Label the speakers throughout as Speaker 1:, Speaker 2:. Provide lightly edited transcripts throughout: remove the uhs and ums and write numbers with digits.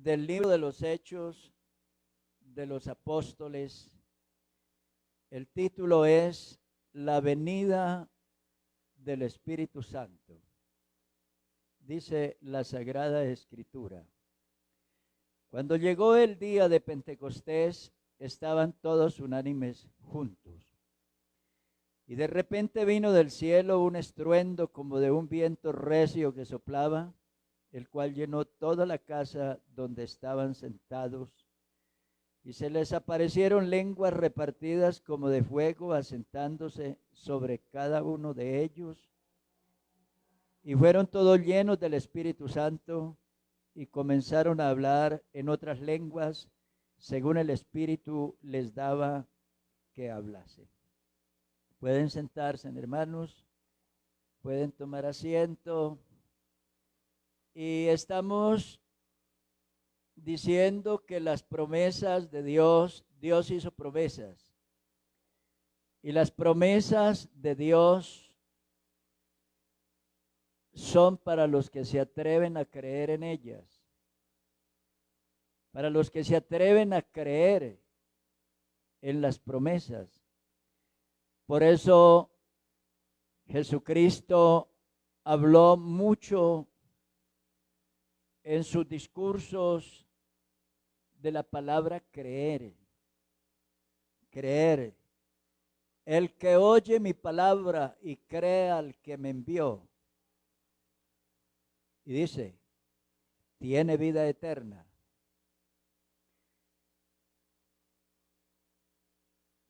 Speaker 1: del libro de los Hechos de los Apóstoles. El título es La venida del Espíritu Santo. Dice la Sagrada Escritura: cuando llegó el día de Pentecostés, estaban todos unánimes juntos. Y de repente vino del cielo un estruendo como de un viento recio que soplaba, el cual llenó toda la casa donde estaban sentados. Y se les aparecieron lenguas repartidas como de fuego, asentándose sobre cada uno de ellos. Y fueron todos llenos del Espíritu Santo y comenzaron a hablar en otras lenguas, según el Espíritu les daba que hablase. Pueden sentarse, hermanos, pueden tomar asiento. Y estamos diciendo que las promesas de Dios, Dios hizo promesas. Y las promesas de Dios son para los que se atreven a creer en ellas. Para los que se atreven a creer en las promesas. Por eso Jesucristo habló mucho en sus discursos de la palabra creer. Creer. El que oye mi palabra y cree al que me envió. Y dice, tiene vida eterna.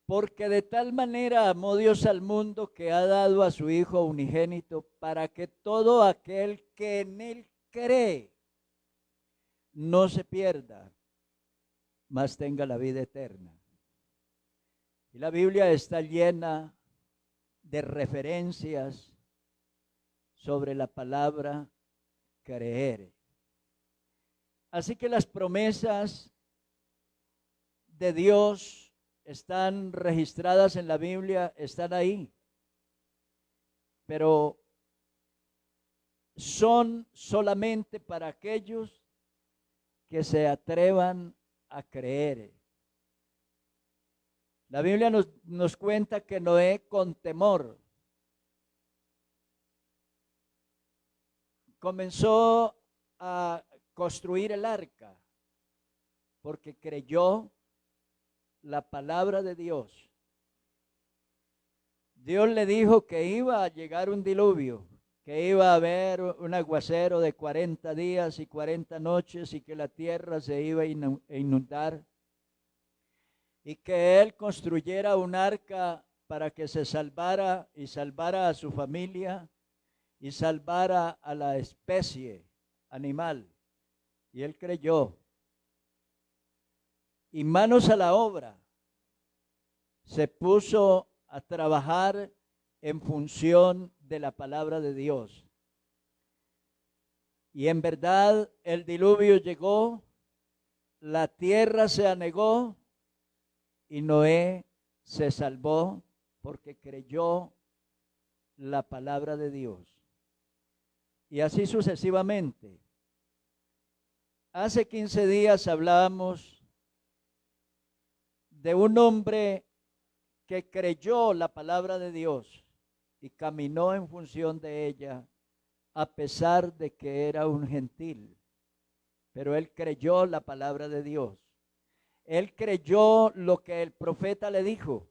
Speaker 1: Porque de tal manera amó Dios al mundo que ha dado a su Hijo unigénito para que todo aquel que en él cree no se pierda, mas tenga la vida eterna. Y la Biblia está llena de referencias sobre la palabra creer. Así que las promesas de Dios están registradas en la Biblia, están ahí, pero son solamente para aquellos que se atrevan a creer. La Biblia nos cuenta que Noé con temor comenzó a construir el arca porque creyó la palabra de Dios. Dios le dijo que iba a llegar un diluvio, que iba a haber un aguacero de 40 días y 40 noches y que la tierra se iba a inundar y que él construyera un arca para que se salvara y salvara a su familia y salvara a la especie animal. Y él creyó. Y manos a la obra, se puso a trabajar en función de la palabra de Dios. Y en verdad el diluvio llegó, la tierra se anegó y Noé se salvó porque creyó la palabra de Dios. Y así sucesivamente. Hace 15 días hablábamos de un hombre que creyó la palabra de Dios y caminó en función de ella, a pesar de que era un gentil. Pero él creyó la palabra de Dios. Él creyó lo que el profeta le dijo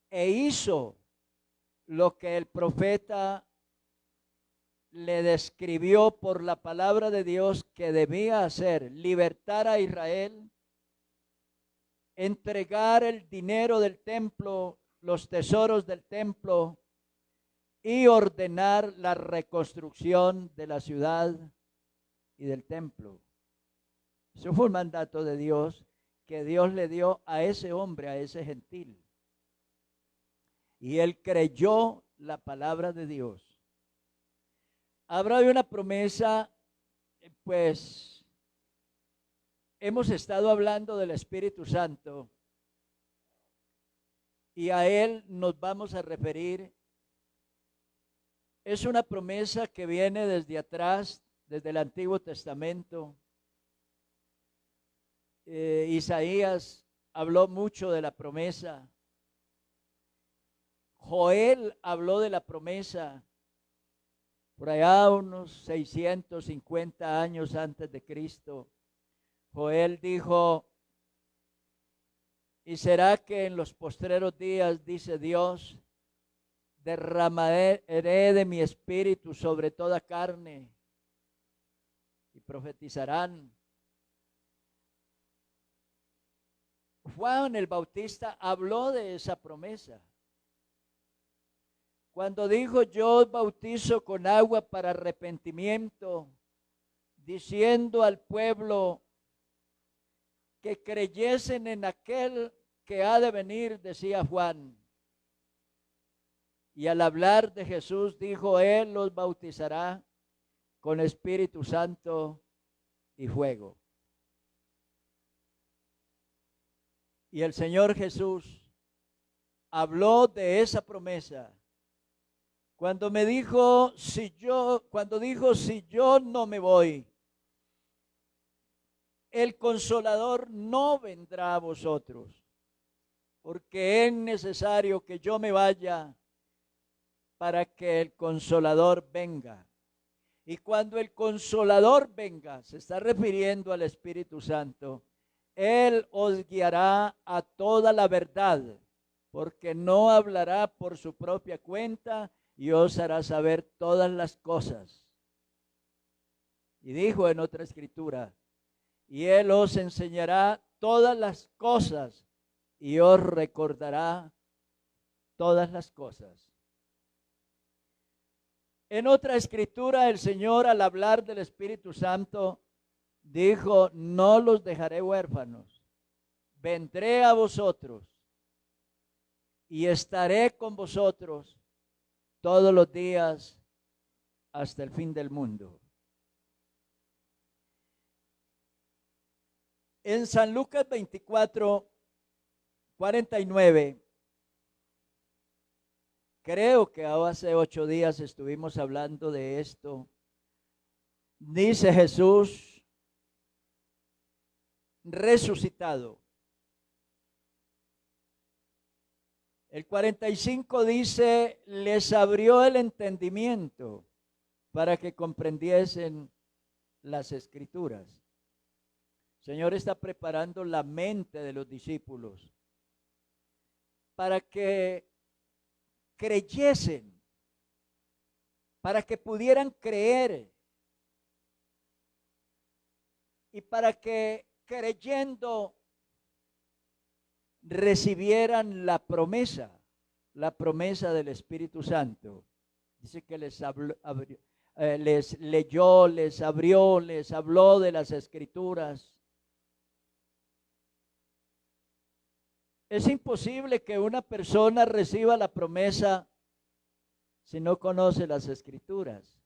Speaker 1: e hizo lo que el profeta le describió por la palabra de Dios que debía hacer: libertar a Israel, entregar el dinero del templo, los tesoros del templo y ordenar la reconstrucción de la ciudad y del templo. Eso fue un mandato de Dios que Dios le dio a ese hombre, a ese gentil. Y él creyó la palabra de Dios. Habrá una promesa, pues hemos estado hablando del Espíritu Santo y a él nos vamos a referir. Es una promesa que viene desde atrás, desde el Antiguo Testamento, Isaías habló mucho de la promesa. Joel habló de la promesa por allá unos 650 años antes de Cristo. Joel dijo: y será que en los postreros días, dice Dios, derramaré de mi espíritu sobre toda carne y profetizarán. Juan el Bautista habló de esa promesa. Cuando dijo: yo os bautizo con agua para arrepentimiento, diciendo al pueblo que creyesen en aquel que ha de venir, decía Juan. Y al hablar de Jesús dijo: él los bautizará con Espíritu Santo y fuego. Y el Señor Jesús habló de esa promesa cuando dijo: si yo no me voy, el Consolador no vendrá a vosotros, porque es necesario que yo me vaya para que el Consolador venga. Y cuando el Consolador venga, se está refiriendo al Espíritu Santo, Él os guiará a toda la verdad, porque no hablará por su propia cuenta y os hará saber todas las cosas. Y dijo en otra escritura: y Él os enseñará todas las cosas y os recordará todas las cosas. En otra escritura, el Señor, al hablar del Espíritu Santo, dijo: no los dejaré huérfanos, vendré a vosotros y estaré con vosotros todos los días hasta el fin del mundo. En San Lucas 24, 49, creo que hace 8 días estuvimos hablando de esto. Dice Jesús resucitado. El 45 dice: les abrió el entendimiento para que comprendiesen las Escrituras. El Señor está preparando la mente de los discípulos para que creyesen, para que pudieran creer y para que creyendo recibieran la promesa del Espíritu Santo. Dice que les leyó, les abrió, les habló de las Escrituras. Es imposible que una persona reciba la promesa si no conoce las Escrituras,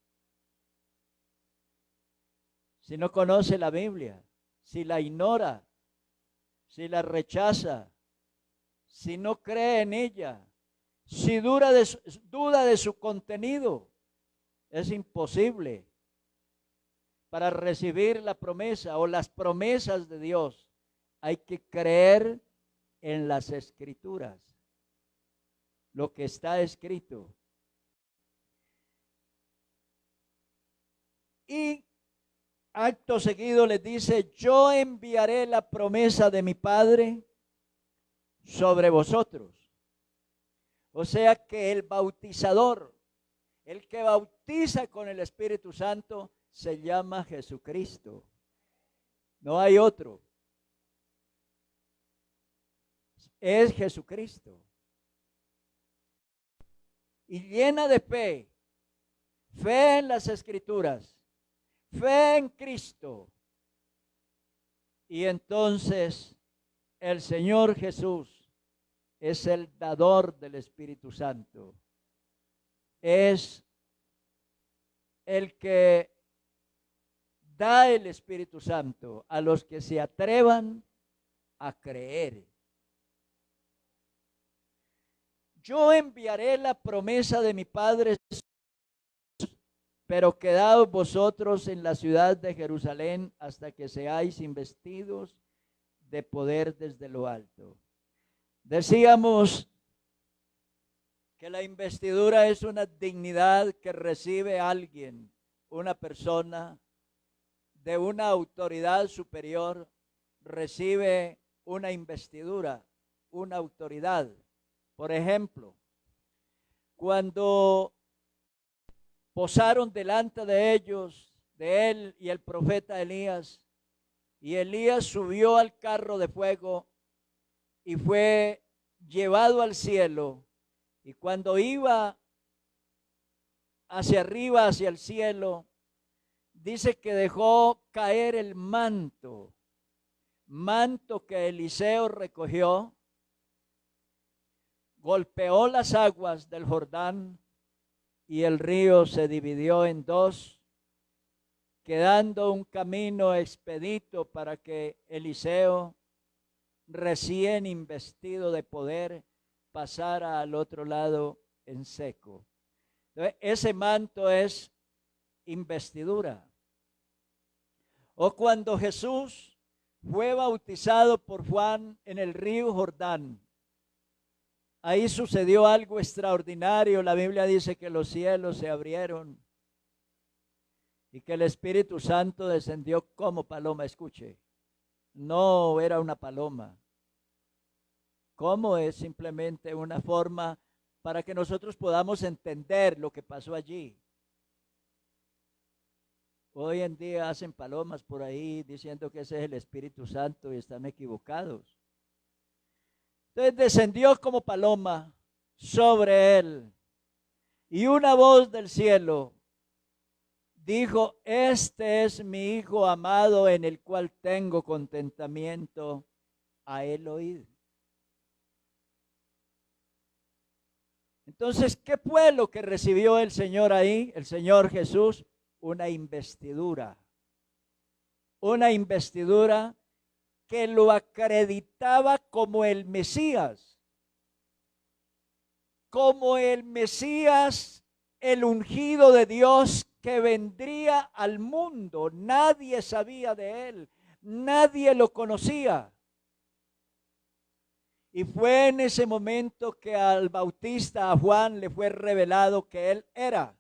Speaker 1: si no conoce la Biblia, si la ignora, si la rechaza, si no cree en ella, si duda de su contenido. Es imposible. Para recibir la promesa o las promesas de Dios, hay que creer en las Escrituras, lo que está escrito. Y acto seguido les dice: yo enviaré la promesa de mi Padre sobre vosotros. O sea que el bautizador, el que bautiza con el Espíritu Santo, se llama Jesucristo. No hay otro. Es Jesucristo. Y llena de fe, fe en las Escrituras, fe en Cristo. Y entonces el Señor Jesús es el dador del Espíritu Santo. Es el que da el Espíritu Santo a los que se atrevan a creer. Yo enviaré la promesa de mi Padre, pero quedaos vosotros en la ciudad de Jerusalén hasta que seáis investidos de poder desde lo alto. Decíamos que la investidura es una dignidad que recibe alguien, una persona de una autoridad superior, recibe una investidura, una autoridad. Por ejemplo, cuando posaron delante de ellos, de él y el profeta Elías, y Elías subió al carro de fuego y fue llevado al cielo, y cuando iba hacia arriba, hacia el cielo, dice que dejó caer el manto que Eliseo recogió, golpeó las aguas del Jordán y el río se dividió en dos, quedando un camino expedito para que Eliseo, recién investido de poder, pasara al otro lado en seco. Entonces, ese manto es investidura. O cuando Jesús fue bautizado por Juan en el río Jordán, ahí sucedió algo extraordinario. La Biblia dice que los cielos se abrieron y que el Espíritu Santo descendió como paloma. Escuche, no era una paloma. ¿Cómo? Es simplemente una forma para que nosotros podamos entender lo que pasó allí. Hoy en día hacen palomas por ahí diciendo que ese es el Espíritu Santo y están equivocados. Entonces descendió como paloma sobre él y una voz del cielo dijo: este es mi Hijo amado en el cual tengo contentamiento, a él oíd. Entonces, ¿qué fue lo que recibió el Señor ahí, el Señor Jesús? Una investidura que lo acreditaba como el Mesías, el ungido de Dios que vendría al mundo. Nadie sabía de él, nadie lo conocía. Y fue en ese momento que al Bautista, a Juan, le fue revelado que él era.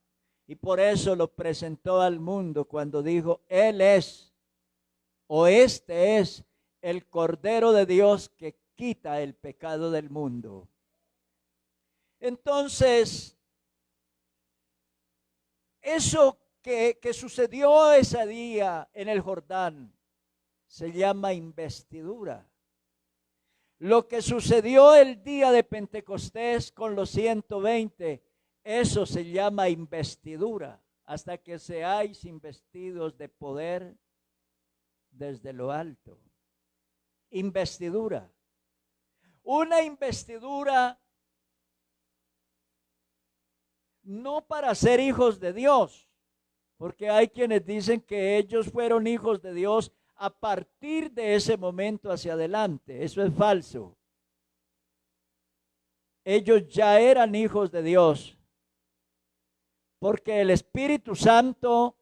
Speaker 1: Y por eso lo presentó al mundo cuando dijo: él es, o este es, el Cordero de Dios que quita el pecado del mundo. Entonces, eso que sucedió ese día en el Jordán se llama investidura. Lo que sucedió el día de Pentecostés con los 120, eso se llama investidura, hasta que seáis investidos de poder desde lo alto. Investidura. Una investidura no para ser hijos de Dios, porque hay quienes dicen que ellos fueron hijos de Dios a partir de ese momento hacia adelante. Eso es falso. Ellos ya eran hijos de Dios, porque el Espíritu Santo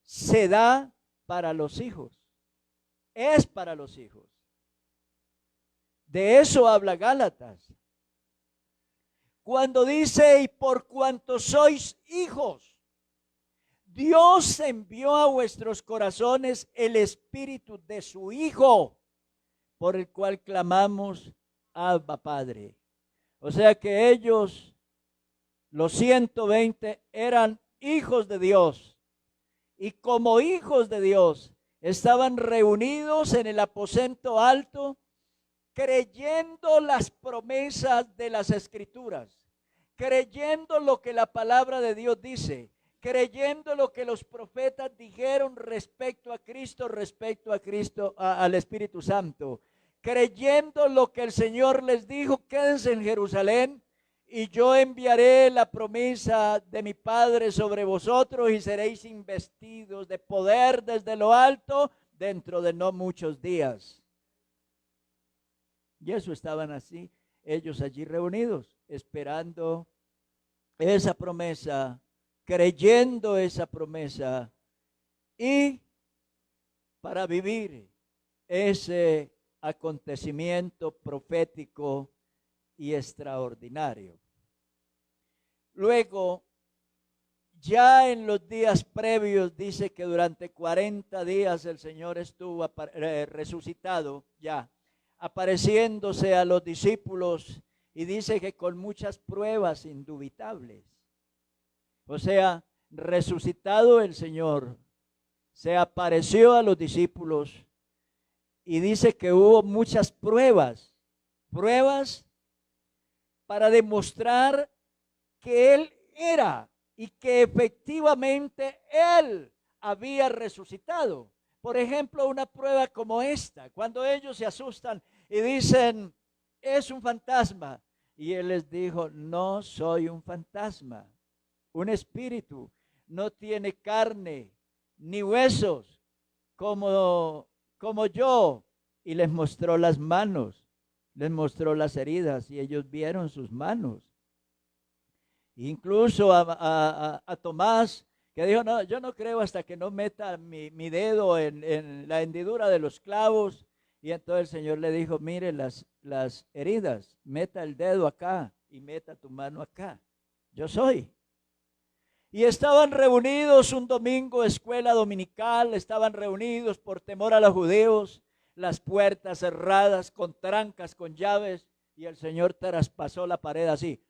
Speaker 1: se da para los hijos, es para los hijos. De eso habla Gálatas, cuando dice: y por cuanto sois hijos, Dios envió a vuestros corazones el Espíritu de su Hijo, por el cual clamamos: Abba, Padre. O sea que ellos, los 120, eran hijos de Dios. Y como hijos de Dios, estaban reunidos en el aposento alto, creyendo las promesas de las Escrituras, creyendo lo que la palabra de Dios dice, creyendo lo que los profetas dijeron respecto a Cristo, al Espíritu Santo, creyendo lo que el Señor les dijo: quédense en Jerusalén y yo enviaré la promesa de mi Padre sobre vosotros y seréis investidos de poder desde lo alto dentro de no muchos días. Y eso estaban así, ellos allí reunidos, esperando esa promesa, creyendo esa promesa, y para vivir ese acontecimiento profético y extraordinario. Luego, ya en los días previos, dice que durante 40 días el Señor estuvo resucitado, ya, apareciéndose a los discípulos, y dice que con muchas pruebas indubitables. O sea, resucitado el Señor, se apareció a los discípulos, y dice que hubo muchas pruebas para demostrar que Él era y que efectivamente Él había resucitado. Por ejemplo, una prueba como esta, cuando ellos se asustan y dicen, es un fantasma. Y Él les dijo, no soy un fantasma, un espíritu, no tiene carne ni huesos como yo. Y les mostró las manos, les mostró las heridas y ellos vieron sus manos. Incluso a Tomás, que dijo, no, yo no creo hasta que no meta mi dedo en la hendidura de los clavos. Y entonces el Señor le dijo, mire las heridas, meta el dedo acá y meta tu mano acá. Yo soy. Y estaban reunidos un domingo, escuela dominical, estaban reunidos por temor a los judíos, las puertas cerradas, con trancas, con llaves, y el Señor traspasó la pared así.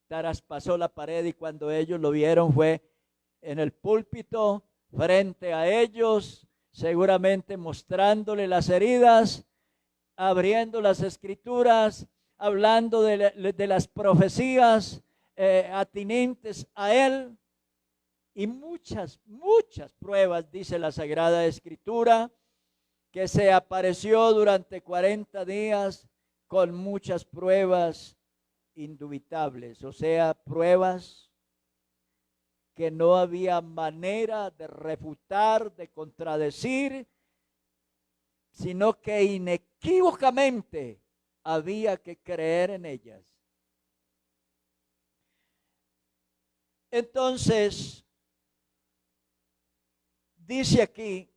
Speaker 1: Traspasó la pared, y cuando ellos lo vieron fue en el púlpito frente a ellos, seguramente mostrándole las heridas, abriendo las escrituras, hablando de las profecías atinentes a él, y muchas pruebas, dice la Sagrada Escritura, que se apareció durante 40 días con muchas pruebas indubitables, o sea, pruebas que no había manera de refutar, de contradecir, sino que inequívocamente había que creer en ellas. Entonces, dice aquí,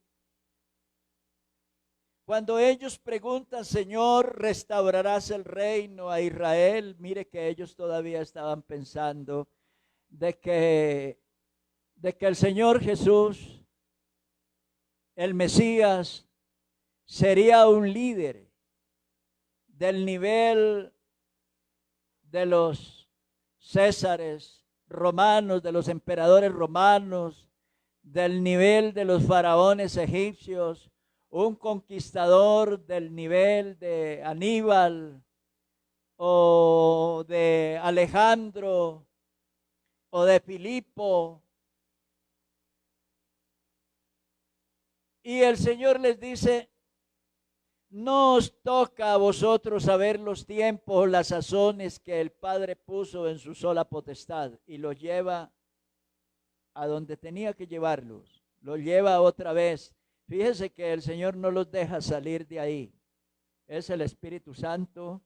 Speaker 1: cuando ellos preguntan, Señor, ¿restaurarás el reino a Israel? Mire que ellos todavía estaban pensando de que el Señor Jesús, el Mesías, sería un líder del nivel de los césares romanos, de los emperadores romanos, del nivel de los faraones egipcios, un conquistador del nivel de Aníbal o de Alejandro o de Filipo. Y el Señor les dice, no os toca a vosotros saber los tiempos, las sazones que el Padre puso en su sola potestad, y los lleva a donde tenía que llevarlos, los lleva otra vez. Fíjese que el Señor no los deja salir de ahí, es el Espíritu Santo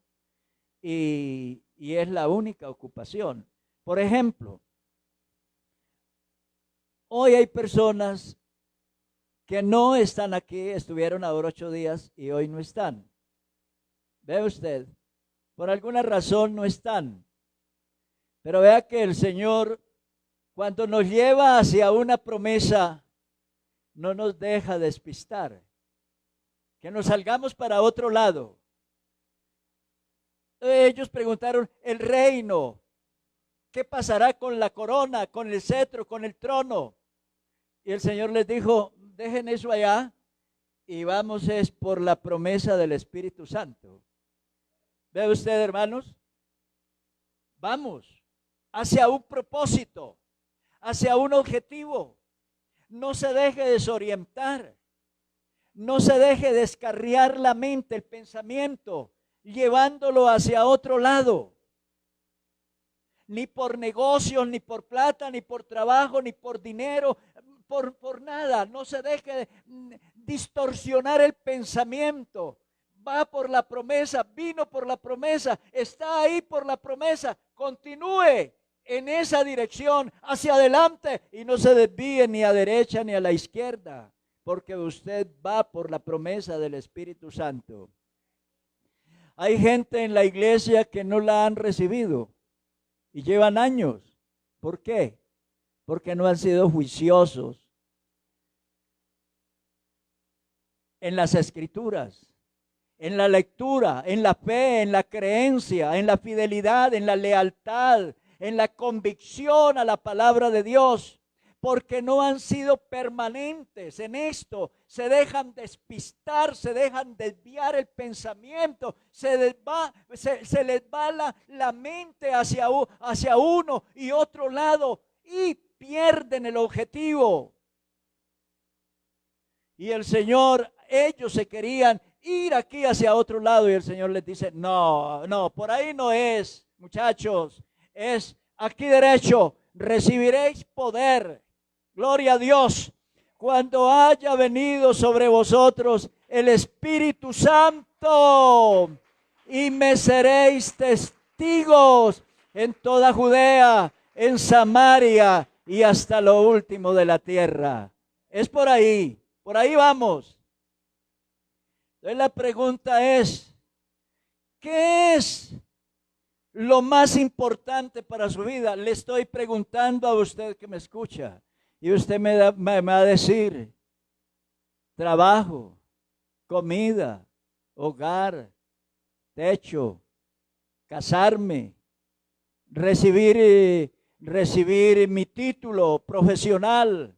Speaker 1: y es la única ocupación. Por ejemplo, hoy hay personas que no están aquí, estuvieron ahora 8 días y hoy no están. ¿Ve usted? Por alguna razón no están. Pero vea que el Señor, cuando nos lleva hacia una promesa, no nos deja despistar. Que nos salgamos para otro lado. Ellos preguntaron, el reino, ¿qué pasará con la corona, con el cetro, con el trono? Y el Señor les dijo, dejen eso allá y vamos es por la promesa del Espíritu Santo. ¿Ve usted, hermanos? Vamos hacia un propósito, hacia un objetivo. No se deje desorientar, no se deje descarriar la mente, el pensamiento, llevándolo hacia otro lado. Ni por negocios, ni por plata, ni por trabajo, ni por dinero, por nada. No se deje distorsionar el pensamiento. Va por la promesa, vino por la promesa, está ahí por la promesa. Continúe en esa dirección, hacia adelante, y no se desvíe ni a derecha ni a la izquierda. porque usted va por la promesa del Espíritu Santo. Hay gente en la iglesia que no la han recibido y llevan años. ¿Por qué? Porque no han sido juiciosos en las Escrituras, en la lectura, en la fe, en la creencia, en la fidelidad, en la lealtad, en la convicción a la palabra de Dios, porque no han sido permanentes en esto, se dejan despistar, se dejan desviar el pensamiento, se les va la mente hacia uno y otro lado y pierden el objetivo. Y el Señor, ellos se querían ir aquí hacia otro lado y el Señor les dice, no, por ahí no es, muchachos, es aquí derecho, recibiréis poder. Gloria a Dios, cuando haya venido sobre vosotros el Espíritu Santo, y me seréis testigos en toda Judea, en Samaria y hasta lo último de la tierra. Es por ahí vamos. Entonces la pregunta es, ¿qué es lo más importante para su vida? Le estoy preguntando a usted que me escucha. Y usted me va a decir, trabajo, comida, hogar, techo, casarme, recibir mi título profesional,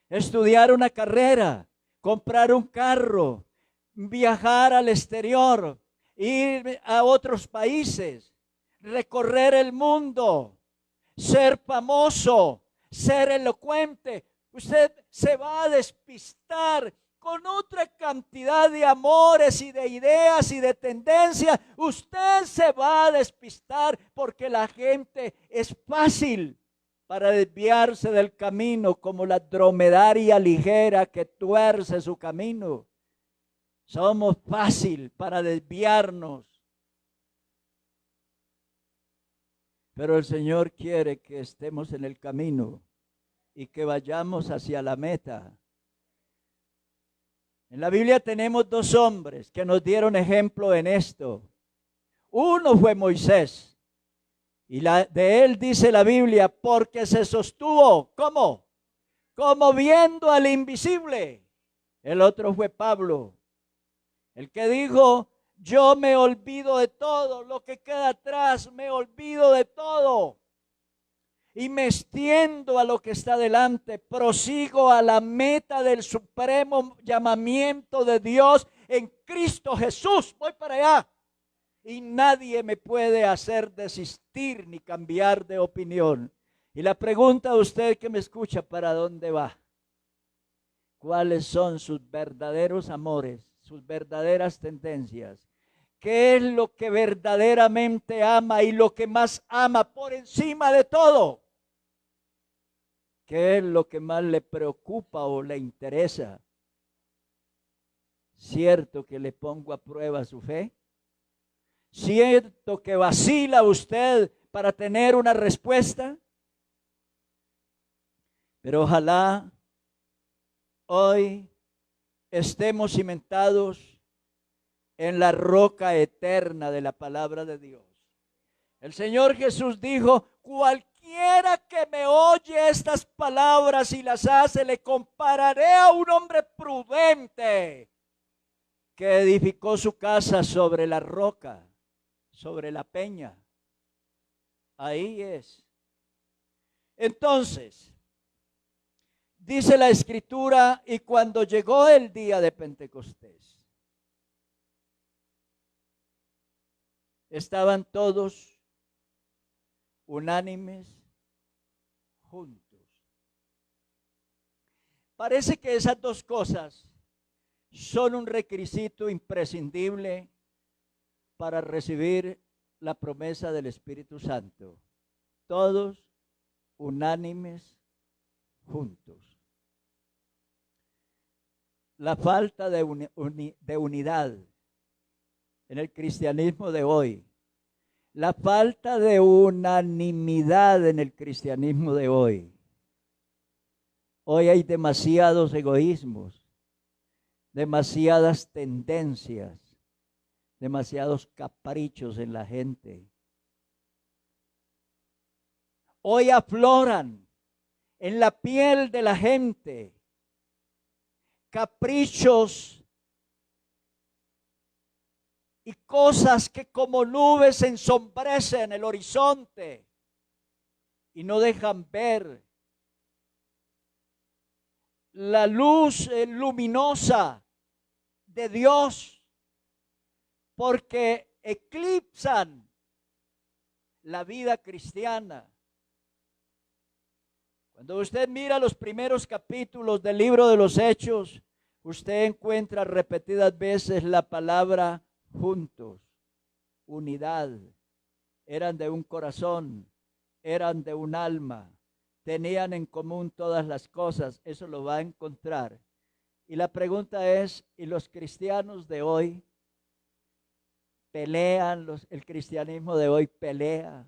Speaker 1: estudiar una carrera, comprar un carro, viajar al exterior, ir a otros países, recorrer el mundo, ser famoso, ser elocuente. Usted se va a despistar con otra cantidad de amores y de ideas y de tendencias. Usted se va a despistar porque la gente es fácil para desviarse del camino, como la dromedaria ligera que tuerce su camino. Somos fácil para desviarnos. Pero el Señor quiere que estemos en el camino y que vayamos hacia la meta. En la Biblia tenemos dos hombres que nos dieron ejemplo en esto. Uno fue Moisés, y de él dice la Biblia, porque se sostuvo, ¿cómo? Como viendo al invisible. El otro fue Pablo, el que dijo, yo me olvido de todo, lo que queda atrás, me olvido de todo. Y me extiendo a lo que está delante, prosigo a la meta del supremo llamamiento de Dios en Cristo Jesús. Voy para allá. Y nadie me puede hacer desistir ni cambiar de opinión. Y la pregunta a usted que me escucha, ¿para dónde va? ¿Cuáles son sus verdaderos amores, sus verdaderas tendencias? ¿Qué es lo que verdaderamente ama y lo que más ama por encima de todo? ¿Qué es lo que más le preocupa o le interesa? ¿Cierto que le pongo a prueba su fe? ¿Cierto que vacila usted para tener una respuesta? Pero ojalá hoy estemos cimentados en la roca eterna de la palabra de Dios. El Señor Jesús dijo, cualquiera que me oye estas palabras y las hace, le compararé a un hombre prudente que edificó su casa sobre la roca, sobre la peña. Ahí es. Entonces, dice la Escritura, y cuando llegó el día de Pentecostés, estaban todos unánimes juntos. Parece que esas dos cosas son un requisito imprescindible para recibir la promesa del Espíritu Santo. Todos unánimes juntos. La falta de unidad en el cristianismo de hoy, la falta de unanimidad en el cristianismo de hoy. Hoy hay demasiados egoísmos, demasiadas tendencias, demasiados caprichos en la gente. Hoy afloran en la piel de la gente caprichos y cosas que como nubes ensombrecen el horizonte y no dejan ver la luz luminosa de Dios, porque eclipsan la vida cristiana. Cuando usted mira los primeros capítulos del libro de los Hechos, usted encuentra repetidas veces la palabra juntos, unidad. Eran de un corazón, eran de un alma, tenían en común todas las cosas. Eso lo va a encontrar. Y la pregunta es, ¿y los cristianos de hoy pelean? El cristianismo de hoy pelea.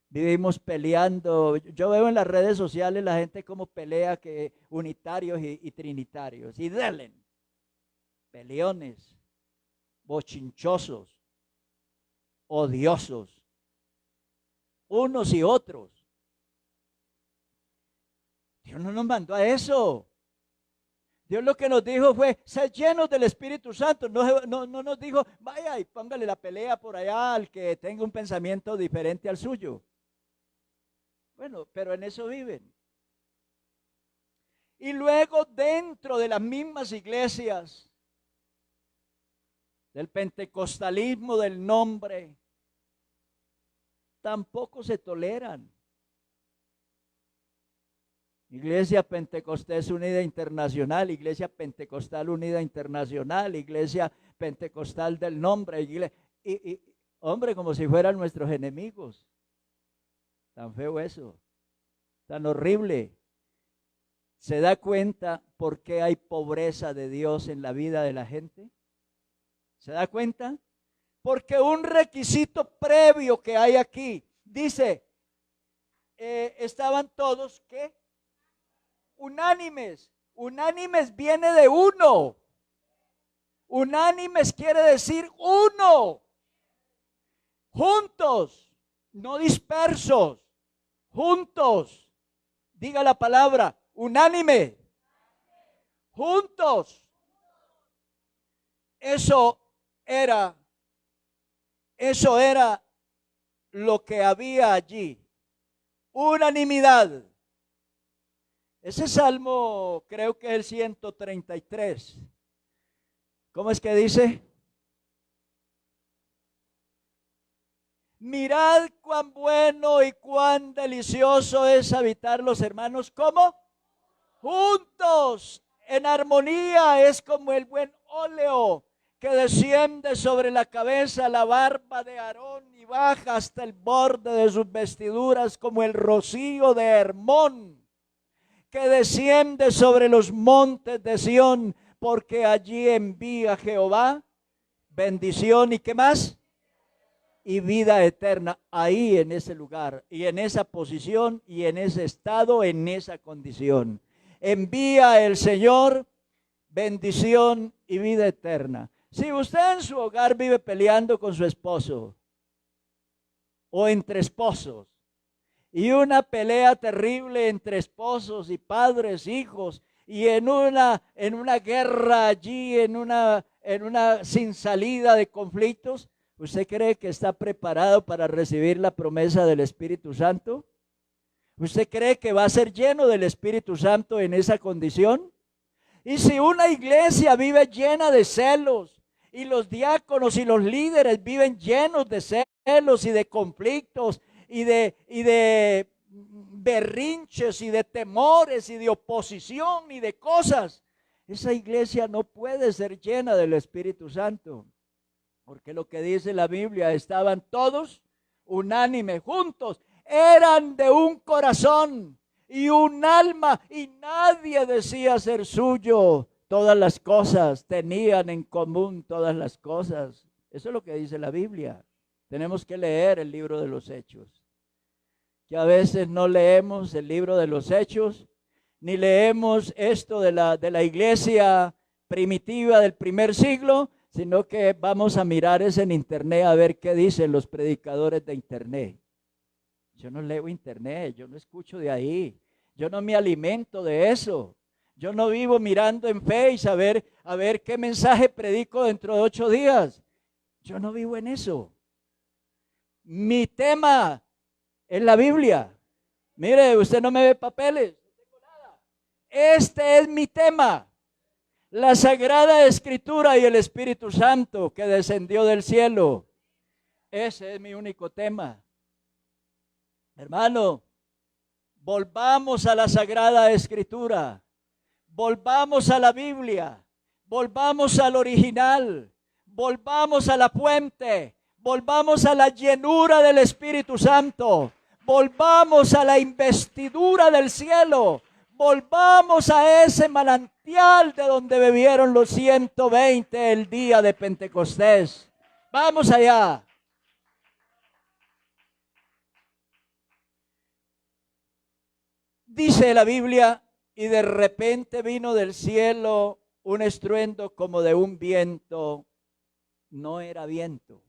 Speaker 1: Vivimos peleando. Yo veo en las redes sociales la gente como pelea, que unitarios y trinitarios. Y delen, peleones, bochinchosos, odiosos, unos y otros. Dios no nos mandó a eso. Dios lo que nos dijo fue, ser llenos del Espíritu Santo. No nos dijo, vaya y póngale la pelea por allá al que tenga un pensamiento diferente al suyo. Bueno, pero en eso viven. Y luego dentro de las mismas iglesias, del pentecostalismo del nombre, tampoco se toleran. Iglesia Pentecostés Unida Internacional, Iglesia Pentecostal Unida Internacional, Iglesia Pentecostal del Nombre, hombre, como si fueran nuestros enemigos. Tan feo eso, tan horrible. ¿Se da cuenta por qué hay pobreza de Dios en la vida de la gente? ¿Se da cuenta? Porque un requisito previo que hay aquí, dice, estaban todos, ¿qué? Unánimes. Unánimes viene de uno. Unánimes quiere decir uno. Juntos, no dispersos. Juntos. Diga la palabra, unánime. Juntos. Eso era lo que había allí. Unanimidad. Ese salmo creo que es el 133. ¿Cómo es que dice? Mirad cuán bueno y cuán delicioso es habitar los hermanos. ¿Cómo? Juntos, en armonía. Es como el buen óleo que desciende sobre la cabeza, la barba de Aarón, y baja hasta el borde de sus vestiduras, como el rocío de Hermón, que desciende sobre los montes de Sión, porque allí envía Jehová bendición y ¿qué más? Y vida eterna. Ahí en ese lugar y en esa posición y en ese estado, en esa condición, envía el Señor bendición y vida eterna. Si usted en su hogar vive peleando con su esposo o entre esposos, y una pelea terrible entre esposos y padres, hijos, y en una guerra allí, en una sin salida de conflictos, ¿usted cree que está preparado para recibir la promesa del Espíritu Santo? ¿Usted cree que va a ser lleno del Espíritu Santo en esa condición? Y si una iglesia vive llena de celos, y los diáconos y los líderes viven llenos de celos y de conflictos, y de berrinches y de temores y de oposición y de cosas, esa iglesia no puede ser llena del Espíritu Santo, porque lo que dice la Biblia, estaban todos unánimes, juntos, eran de un corazón y un alma, y nadie decía ser suyo todas las cosas, tenían en común todas las cosas. Eso es lo que dice la Biblia. Tenemos que leer el libro de los Hechos. Que a veces no leemos el libro de los Hechos, ni leemos esto de la iglesia primitiva del primer siglo, sino que vamos a mirar eso en internet a ver qué dicen los predicadores de internet. Yo no leo internet, yo no escucho de ahí, yo no me alimento de eso. Yo no vivo mirando en Face a ver qué mensaje predico dentro de 8 días. Yo no vivo en eso. Mi tema es la Biblia. Mire, usted no me ve papeles, no tengo nada. Este es mi tema. La Sagrada Escritura y el Espíritu Santo que descendió del cielo. Ese es mi único tema. Hermano, volvamos a la Sagrada Escritura. Volvamos a la Biblia, volvamos al original, volvamos a la fuente, volvamos a la llenura del Espíritu Santo, volvamos a la investidura del cielo, volvamos a ese manantial de donde bebieron los 120 el día de Pentecostés. Vamos allá. Dice la Biblia: y de repente vino del cielo un estruendo como de un viento. No era viento.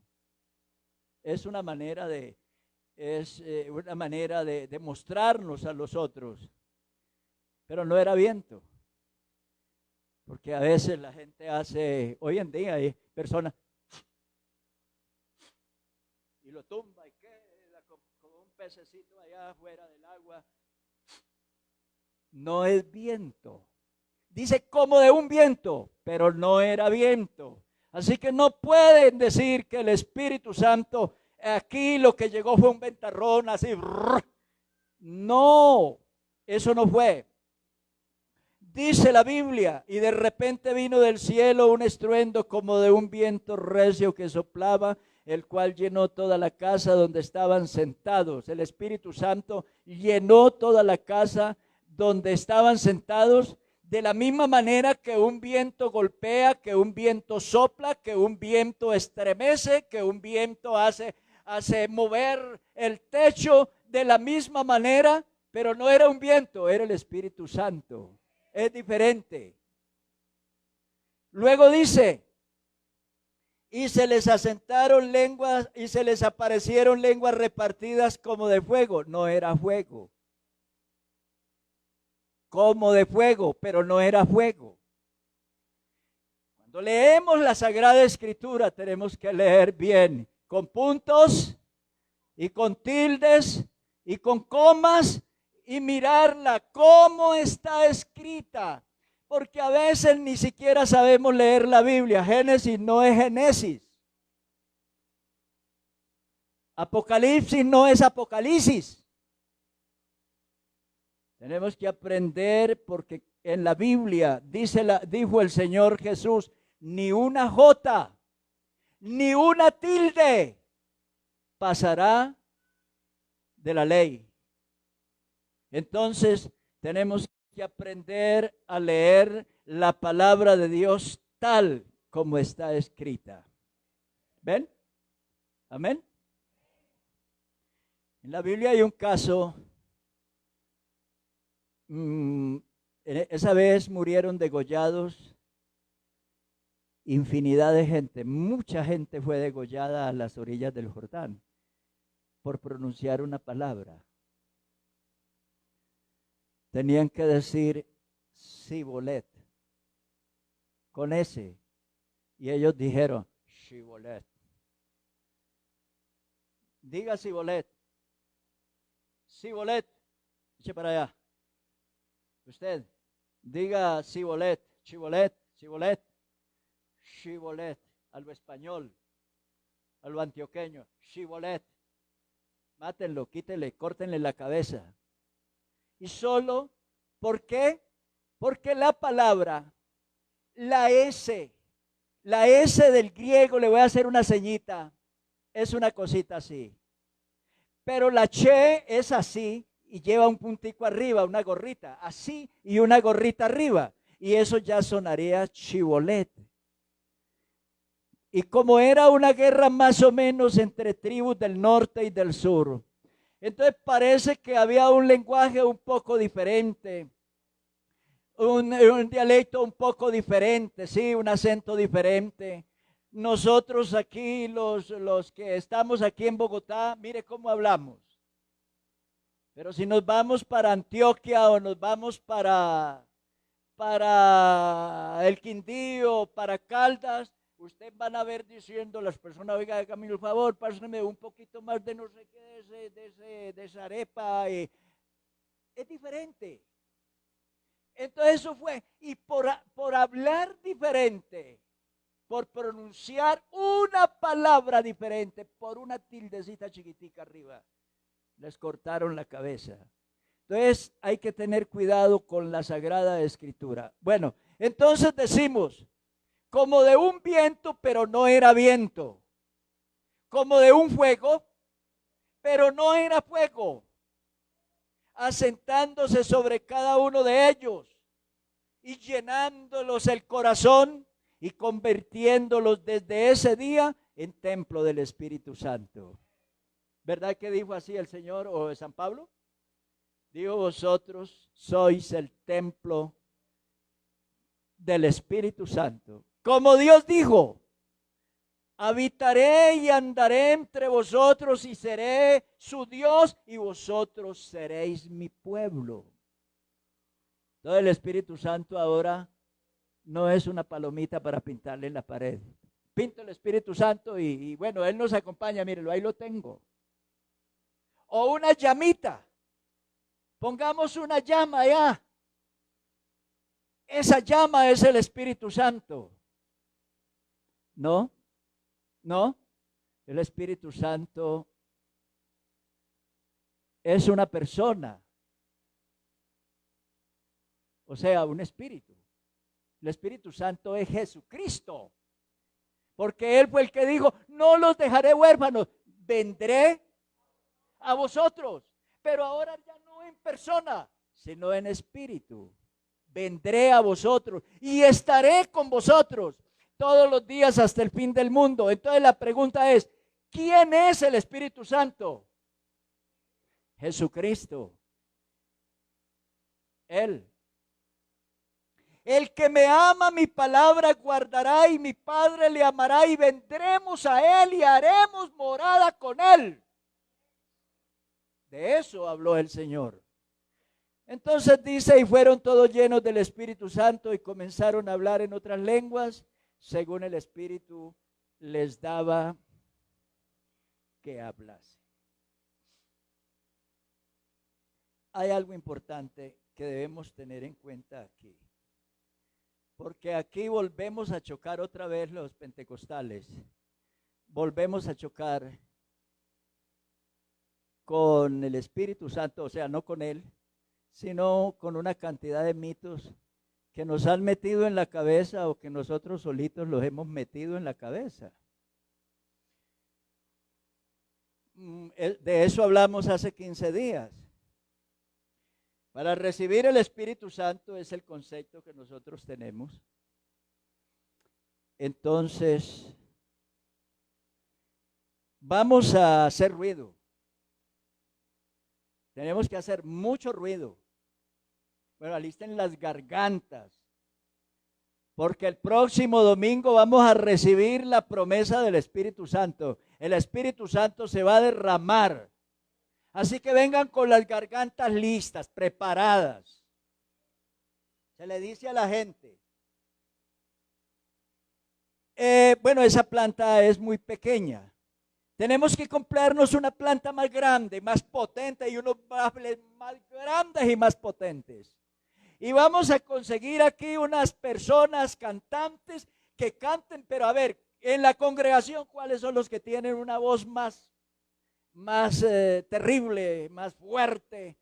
Speaker 1: Es una manera de mostrarnos a los otros. Pero no era viento. Porque a veces la gente hace, hoy en día hay personas, y lo tumba y queda como un pececito allá afuera del agua. No es viento. Dice como de un viento, pero no era viento. Así que no pueden decir que el Espíritu Santo aquí lo que llegó fue un ventarrón así. No, eso no fue. Dice la Biblia: y de repente vino del cielo un estruendo como de un viento recio que soplaba, el cual llenó toda la casa donde estaban sentados. El Espíritu Santo llenó toda la casa donde estaban sentados, de la misma manera que un viento golpea, que un viento sopla, que un viento estremece, que un viento hace mover el techo, de la misma manera, pero no era un viento, era el Espíritu Santo. Es diferente. Luego dice: y se les asentaron lenguas, y se les aparecieron lenguas repartidas como de fuego. No era fuego. Como de fuego, pero no era fuego. Cuando leemos la Sagrada Escritura tenemos que leer bien, con puntos y con tildes y con comas, y mirarla cómo está escrita, porque a veces ni siquiera sabemos leer la Biblia. Génesis no es Génesis, Apocalipsis no es Apocalipsis. Tenemos que aprender, porque en la Biblia dijo el Señor Jesús: ni una jota, ni una tilde pasará de la ley. Entonces tenemos que aprender a leer la palabra de Dios tal como está escrita. ¿Ven? Amén. En la Biblia hay un caso. Esa vez murieron degollados infinidad de gente. Mucha gente fue degollada a las orillas del Jordán por pronunciar una palabra. Tenían que decir Sibolet con S, y ellos dijeron Sibolet. Diga Sibolet. Sibolet. Eche para allá. Usted, diga Sibolet, Chibolet, Sibolet, Shibolet, a lo español, a lo antioqueño, Shibolet. Mátenlo, quítenle, córtenle la cabeza. Y solo, ¿por qué? Porque la palabra, la S del griego, le voy a hacer una ceñita, es una cosita así. Pero la che es así, y lleva un puntico arriba, una gorrita, así, y una gorrita arriba, y eso ya sonaría chibolet. Y como era una guerra más o menos entre tribus del norte y del sur, entonces parece que había un lenguaje un poco diferente. un dialecto un poco diferente, sí, un acento diferente. Nosotros aquí, los que estamos aquí en Bogotá, mire cómo hablamos. Pero si nos vamos para Antioquia o nos vamos para el Quindío, para Caldas, ustedes van a ver diciendo las personas, oiga, Camilo, por favor, pásenme un poquito más de no sé qué, de esa arepa. Es diferente. Entonces eso fue, y por hablar diferente, por pronunciar una palabra diferente, por una tildecita chiquitica arriba, les cortaron la cabeza. Entonces hay que tener cuidado con la Sagrada Escritura. Bueno, entonces decimos, como de un viento, pero no era viento. Como de un fuego, pero no era fuego. Asentándose sobre cada uno de ellos y llenándolos el corazón y convirtiéndolos desde ese día en templo del Espíritu Santo. ¿Verdad que dijo así el Señor o San Pablo? Digo, vosotros sois el templo del Espíritu Santo. Como Dios dijo, habitaré y andaré entre vosotros y seré su Dios y vosotros seréis mi pueblo. Todo el Espíritu Santo ahora no es una palomita para pintarle en la pared. Pinto el Espíritu Santo y bueno, Él nos acompaña, mírelo, ahí lo tengo. O una llamita. Pongamos una llama allá. Esa llama es el Espíritu Santo. ¿No? ¿No? El Espíritu Santo es una persona. O sea, un espíritu. El Espíritu Santo es Jesucristo. Porque Él fue el que dijo, no los dejaré huérfanos, vendré a vosotros. Pero ahora ya no en persona, sino en espíritu. Vendré a vosotros y estaré con vosotros todos los días hasta el fin del mundo. Entonces la pregunta es, ¿quién es el Espíritu Santo? Jesucristo. Él. El que me ama, mi palabra guardará y mi Padre le amará y vendremos a Él y haremos morada con Él. De eso habló el Señor. Entonces dice, y fueron todos llenos del Espíritu Santo y comenzaron a hablar en otras lenguas, según el Espíritu les daba que hablase. Hay algo importante que debemos tener en cuenta aquí. Porque aquí volvemos a chocar otra vez los pentecostales. Volvemos a chocar con el Espíritu Santo, o sea, no con Él, sino con una cantidad de mitos que nos han metido en la cabeza o que nosotros solitos los hemos metido en la cabeza. De eso hablamos hace 15 días. Para recibir el Espíritu Santo es el concepto que nosotros tenemos. Entonces, vamos a hacer ruido. Tenemos que hacer mucho ruido. Bueno, alisten las gargantas. Porque el próximo domingo vamos a recibir la promesa del Espíritu Santo. El Espíritu Santo se va a derramar. Así que vengan con las gargantas listas, preparadas. Se le dice a la gente, bueno, esa planta es muy pequeña. Tenemos que comprarnos una planta más grande, más potente y unos baffles más grandes y más potentes. Y vamos a conseguir aquí unas personas cantantes que canten, pero a ver, en la congregación, ¿cuáles son los que tienen una voz más terrible, más fuerte?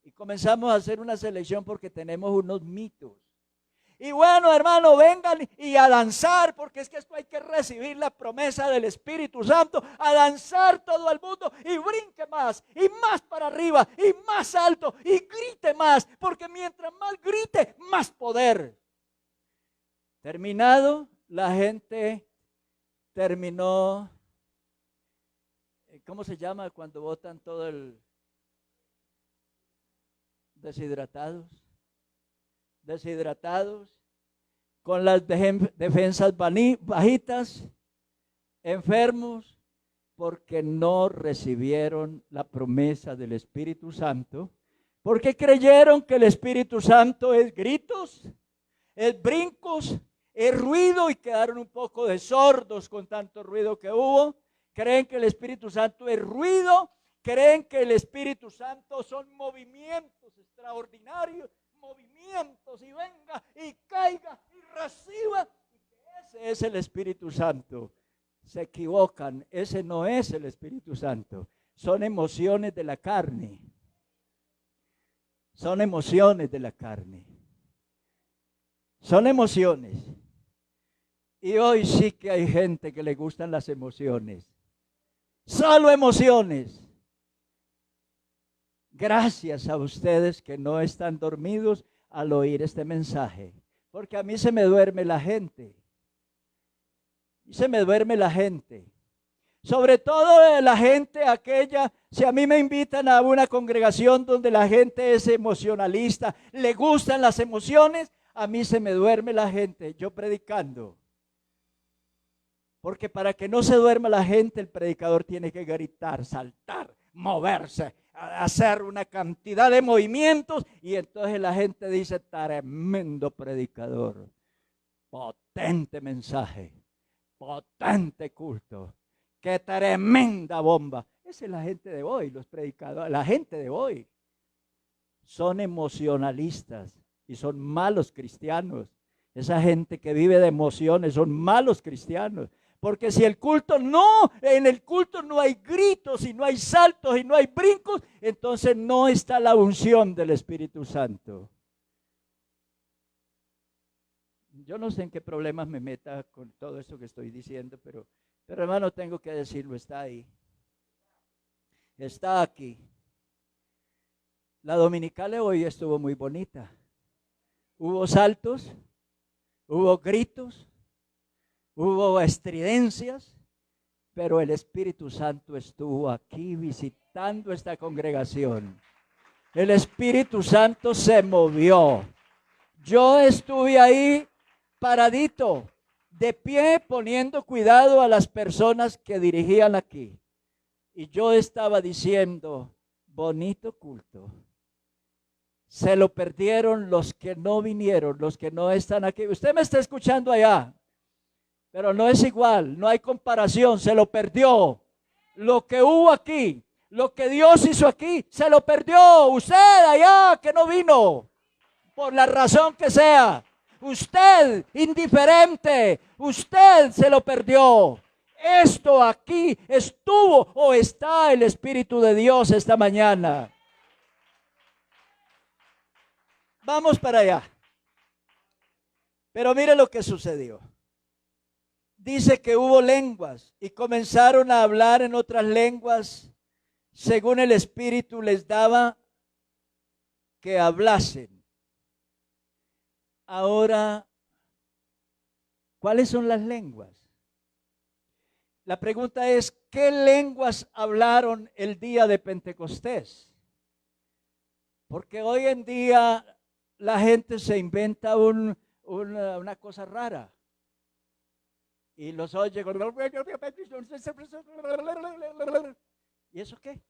Speaker 1: Y comenzamos a hacer una selección porque tenemos unos mitos. Y bueno, hermano, vengan y a danzar, porque es que esto hay que recibir la promesa del Espíritu Santo, a danzar todo el mundo y brinque más y más para arriba y más alto y grite más, porque mientras más grite, más poder. Terminado, la gente terminó, ¿cómo se llama cuando botan todo el deshidratados? deshidratados, con las defensas bajitas, enfermos, porque no recibieron la promesa del Espíritu Santo, porque creyeron que el Espíritu Santo es gritos, es brincos, es ruido, y quedaron un poco de sordos con tanto ruido que hubo. Creen que el Espíritu Santo es ruido, creen que el Espíritu Santo son movimientos extraordinarios, movimientos, y venga y caiga y reciba, y que ese es el Espíritu Santo. Se equivocan, ese no es el Espíritu Santo, son emociones de la carne. Son emociones de la carne. Son emociones. Y hoy sí que hay gente que le gustan las emociones. Solo emociones. Gracias a ustedes que no están dormidos al oír este mensaje, porque a mí se me duerme la gente. Y se me duerme la gente. Sobre todo la gente aquella, si a mí me invitan a una congregación donde la gente es emocionalista, le gustan las emociones, a mí se me duerme la gente, yo predicando. Porque para que no se duerma la gente, el predicador tiene que gritar, saltar, moverse, hacer una cantidad de movimientos, y entonces la gente dice: tremendo predicador, potente mensaje, potente culto. ¡Qué tremenda bomba! Esa es la gente de hoy, los predicadores, la gente de hoy. Son emocionalistas y son malos cristianos. Esa gente que vive de emociones son malos cristianos. Porque si el culto no, en el culto no hay gritos y no hay saltos y no hay brincos, entonces no está la unción del Espíritu Santo. Yo no sé en qué problemas me meta con todo esto que estoy diciendo, pero hermano, tengo que decirlo, está ahí. Está aquí. La dominical de hoy estuvo muy bonita. Hubo saltos, hubo gritos, hubo estridencias, pero el Espíritu Santo estuvo aquí visitando esta congregación. El Espíritu Santo se movió. Yo estuve ahí paradito, de pie, poniendo cuidado a las personas que dirigían aquí. Y yo estaba diciendo: bonito culto. Se lo perdieron los que no vinieron, los que no están aquí. Usted me está escuchando allá, pero no es igual, no hay comparación, se lo perdió. Lo que hubo aquí, lo que Dios hizo aquí, se lo perdió. Usted allá que no vino, por la razón que sea. Usted, indiferente, usted se lo perdió. Esto aquí estuvo o está el Espíritu de Dios esta mañana. Vamos para allá. Pero mire lo que sucedió. Dice que hubo lenguas y comenzaron a hablar en otras lenguas según el Espíritu les daba que hablasen. Ahora, ¿cuáles son las lenguas? La pregunta es: ¿qué lenguas hablaron el día de Pentecostés? Porque hoy en día la gente se inventa una cosa rara y los oye con... ¿Y eso qué?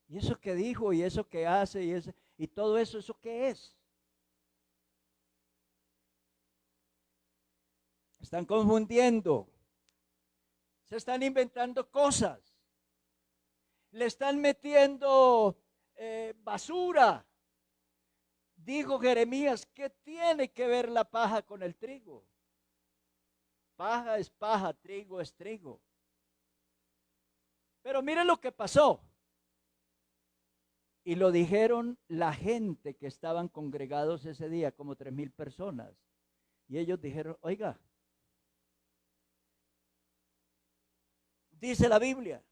Speaker 1: ¿Y eso qué dijo? ¿Y eso qué hace? ¿Y todo eso? ¿Eso qué es? Están confundiendo. Se están inventando cosas. Le están metiendo basura. Dijo Jeremías: ¿qué tiene que ver la paja con el trigo? Paja es paja, trigo es trigo. Pero miren lo que pasó. Y lo dijeron la gente que estaban congregados ese día, como 3,000 personas. Y ellos dijeron: oiga, dice la Biblia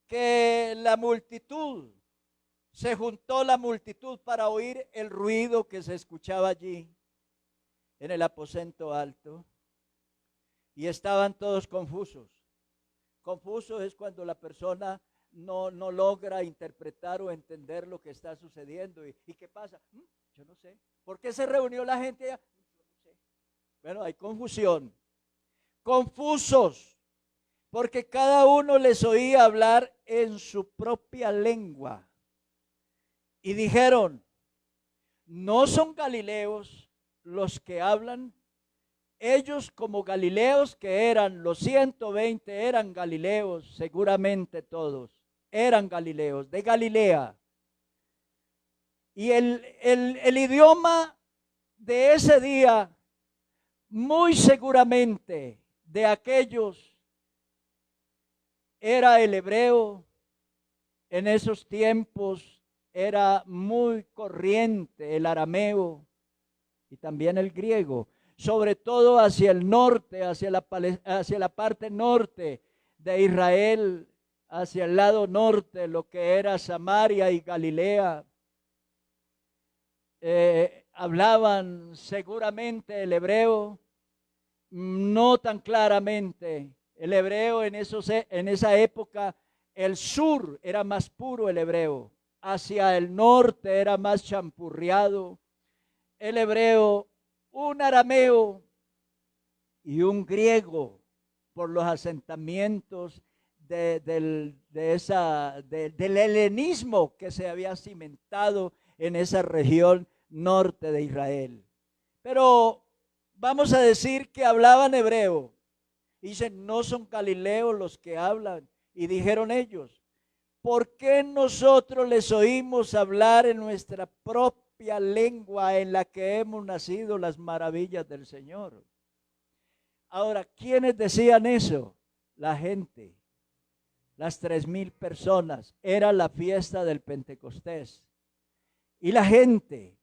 Speaker 1: que la multitud, se juntó la multitud para oír el ruido que se escuchaba allí en el aposento alto, y estaban todos confusos. Confuso es cuando la persona no logra interpretar o entender lo que está sucediendo. ¿Y qué pasa? Yo no sé. ¿Por qué se reunió la gente allá? Yo no sé. Bueno, hay confusión. Confusos, porque cada uno les oía hablar en su propia lengua. Y dijeron, ¿no son galileos los que hablan? Ellos como galileos que eran, los 120 eran galileos, seguramente todos eran galileos, de Galilea. Y el idioma de ese día, muy seguramente de aquellos, era el hebreo. En esos tiempos era muy corriente el arameo y también el griego, sobre todo hacia el norte, hacia la parte norte de Israel, hacia el lado norte, lo que era Samaria y Galilea. Hablaban seguramente el hebreo, no tan claramente. El hebreo en esa época, el sur era más puro el hebreo, hacia el norte era más champurreado. El hebreo, un arameo y un griego por los asentamientos del helenismo que se había cimentado en esa región norte de Israel. Pero vamos a decir que hablaban hebreo. Dicen, no son galileos los que hablan. Y dijeron ellos, ¿por qué nosotros les oímos hablar en nuestra propia lengua en la que hemos nacido las maravillas del Señor? Ahora, ¿quiénes decían eso? La gente, las 3,000 personas. Era la fiesta del Pentecostés. Y la gente,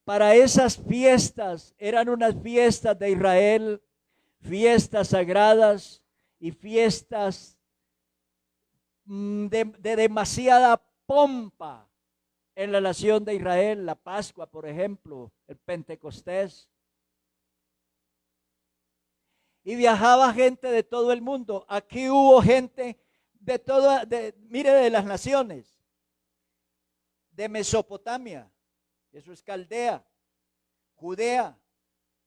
Speaker 1: para esas fiestas, eran unas fiestas de Israel, fiestas sagradas y fiestas de demasiada pompa en la nación de Israel. La Pascua, por ejemplo, el Pentecostés. Y viajaba gente de todo el mundo. Aquí hubo gente de mire, de las naciones. De Mesopotamia, eso es Caldea, Judea,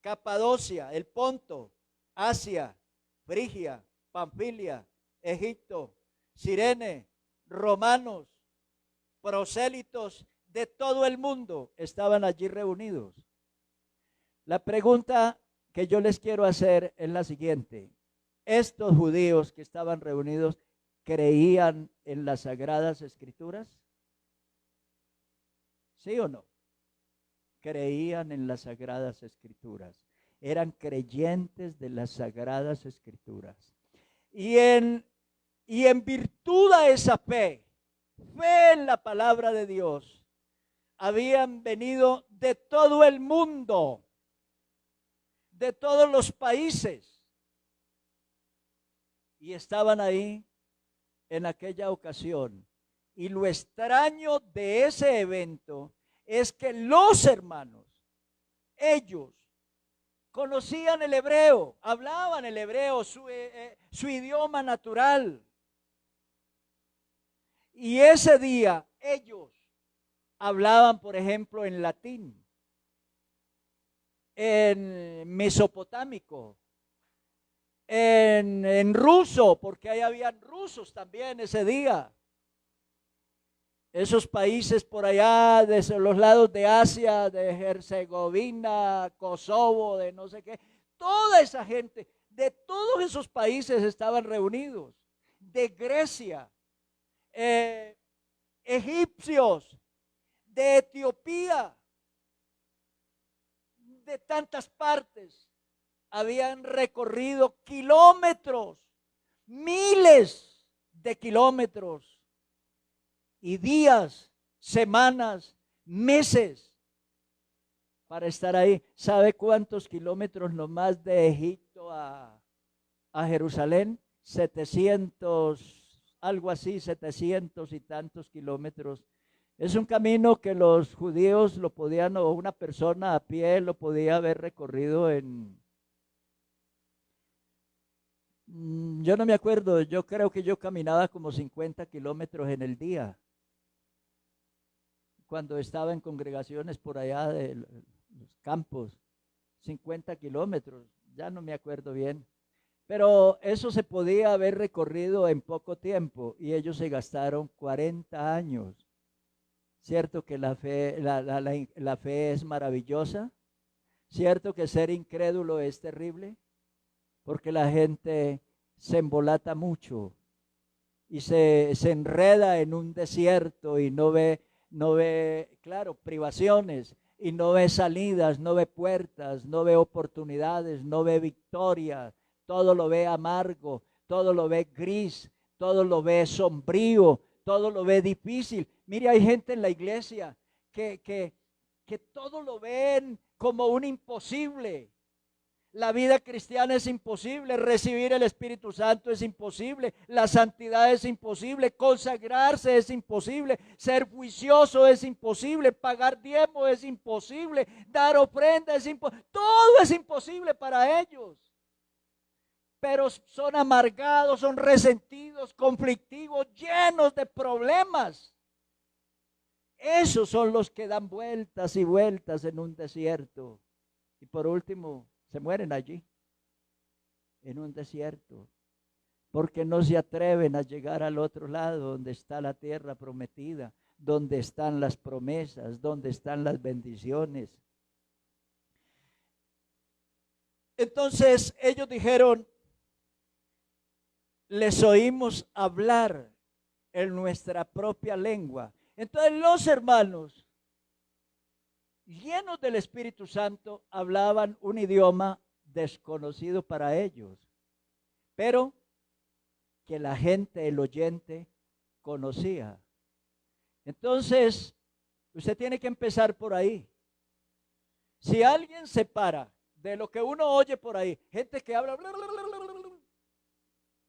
Speaker 1: Capadocia, el Ponto, Asia, Frigia, Panfilia, Egipto, Cirene, romanos, prosélitos de todo el mundo estaban allí reunidos. La pregunta que yo les quiero hacer es la siguiente: ¿estos judíos que estaban reunidos creían en las Sagradas Escrituras? ¿Sí o no? Creían en las Sagradas Escrituras. Eran creyentes de las Sagradas Escrituras. Y en virtud a esa fe en la palabra de Dios, habían venido de todo el mundo, de todos los países, y estaban ahí en aquella ocasión. Y lo extraño de ese evento es que los hermanos, ellos conocían el hebreo, hablaban el hebreo, su idioma natural. Y ese día ellos hablaban, por ejemplo, en latín, en mesopotámico, en ruso, porque ahí habían rusos también ese día. Esos países por allá, de los lados de Asia, de Herzegovina, Kosovo, de no sé qué, toda esa gente de todos esos países estaban reunidos, de Grecia, egipcios, de Etiopía, de tantas partes. Habían recorrido kilómetros, miles de kilómetros, y días, semanas, meses para estar ahí. ¿Sabe cuántos kilómetros nomás de Egipto a Jerusalén? 700, algo así, 700 y tantos kilómetros. Es un camino que los judíos lo podían, o una persona a pie lo podía haber recorrido en Yo no me acuerdo, yo creo que yo caminaba como 50 kilómetros en el día, cuando estaba en congregaciones por allá de los campos, 50 kilómetros, ya no me acuerdo bien. Pero eso se podía haber recorrido en poco tiempo y ellos se gastaron 40 años. Cierto que la fe, la fe es maravillosa, cierto que ser incrédulo es terrible, porque la gente se embolata mucho y se enreda en un desierto y no ve, claro, privaciones, y no ve salidas, no ve puertas, no ve oportunidades, no ve victoria, todo lo ve amargo, todo lo ve gris, todo lo ve sombrío, todo lo ve difícil. Mire, hay gente en la iglesia que todo lo ven como un imposible. La vida cristiana es imposible, recibir el Espíritu Santo es imposible, la santidad es imposible, consagrarse es imposible, ser juicioso es imposible, pagar diezmo es imposible, dar ofrenda es imposible, todo es imposible para ellos. Pero son amargados, son resentidos, conflictivos, llenos de problemas. Esos son los que dan vueltas y vueltas en un desierto. Y por último, se mueren allí, en un desierto, porque no se atreven a llegar al otro lado, donde está la tierra prometida, donde están las promesas, donde están las bendiciones. Entonces ellos dijeron, les oímos hablar en nuestra propia lengua. Entonces los hermanos, llenos del Espíritu Santo, hablaban un idioma desconocido para ellos, pero que la gente, el oyente, conocía. Entonces, usted tiene que empezar por ahí. Si alguien se para de lo que uno oye por ahí, gente que habla,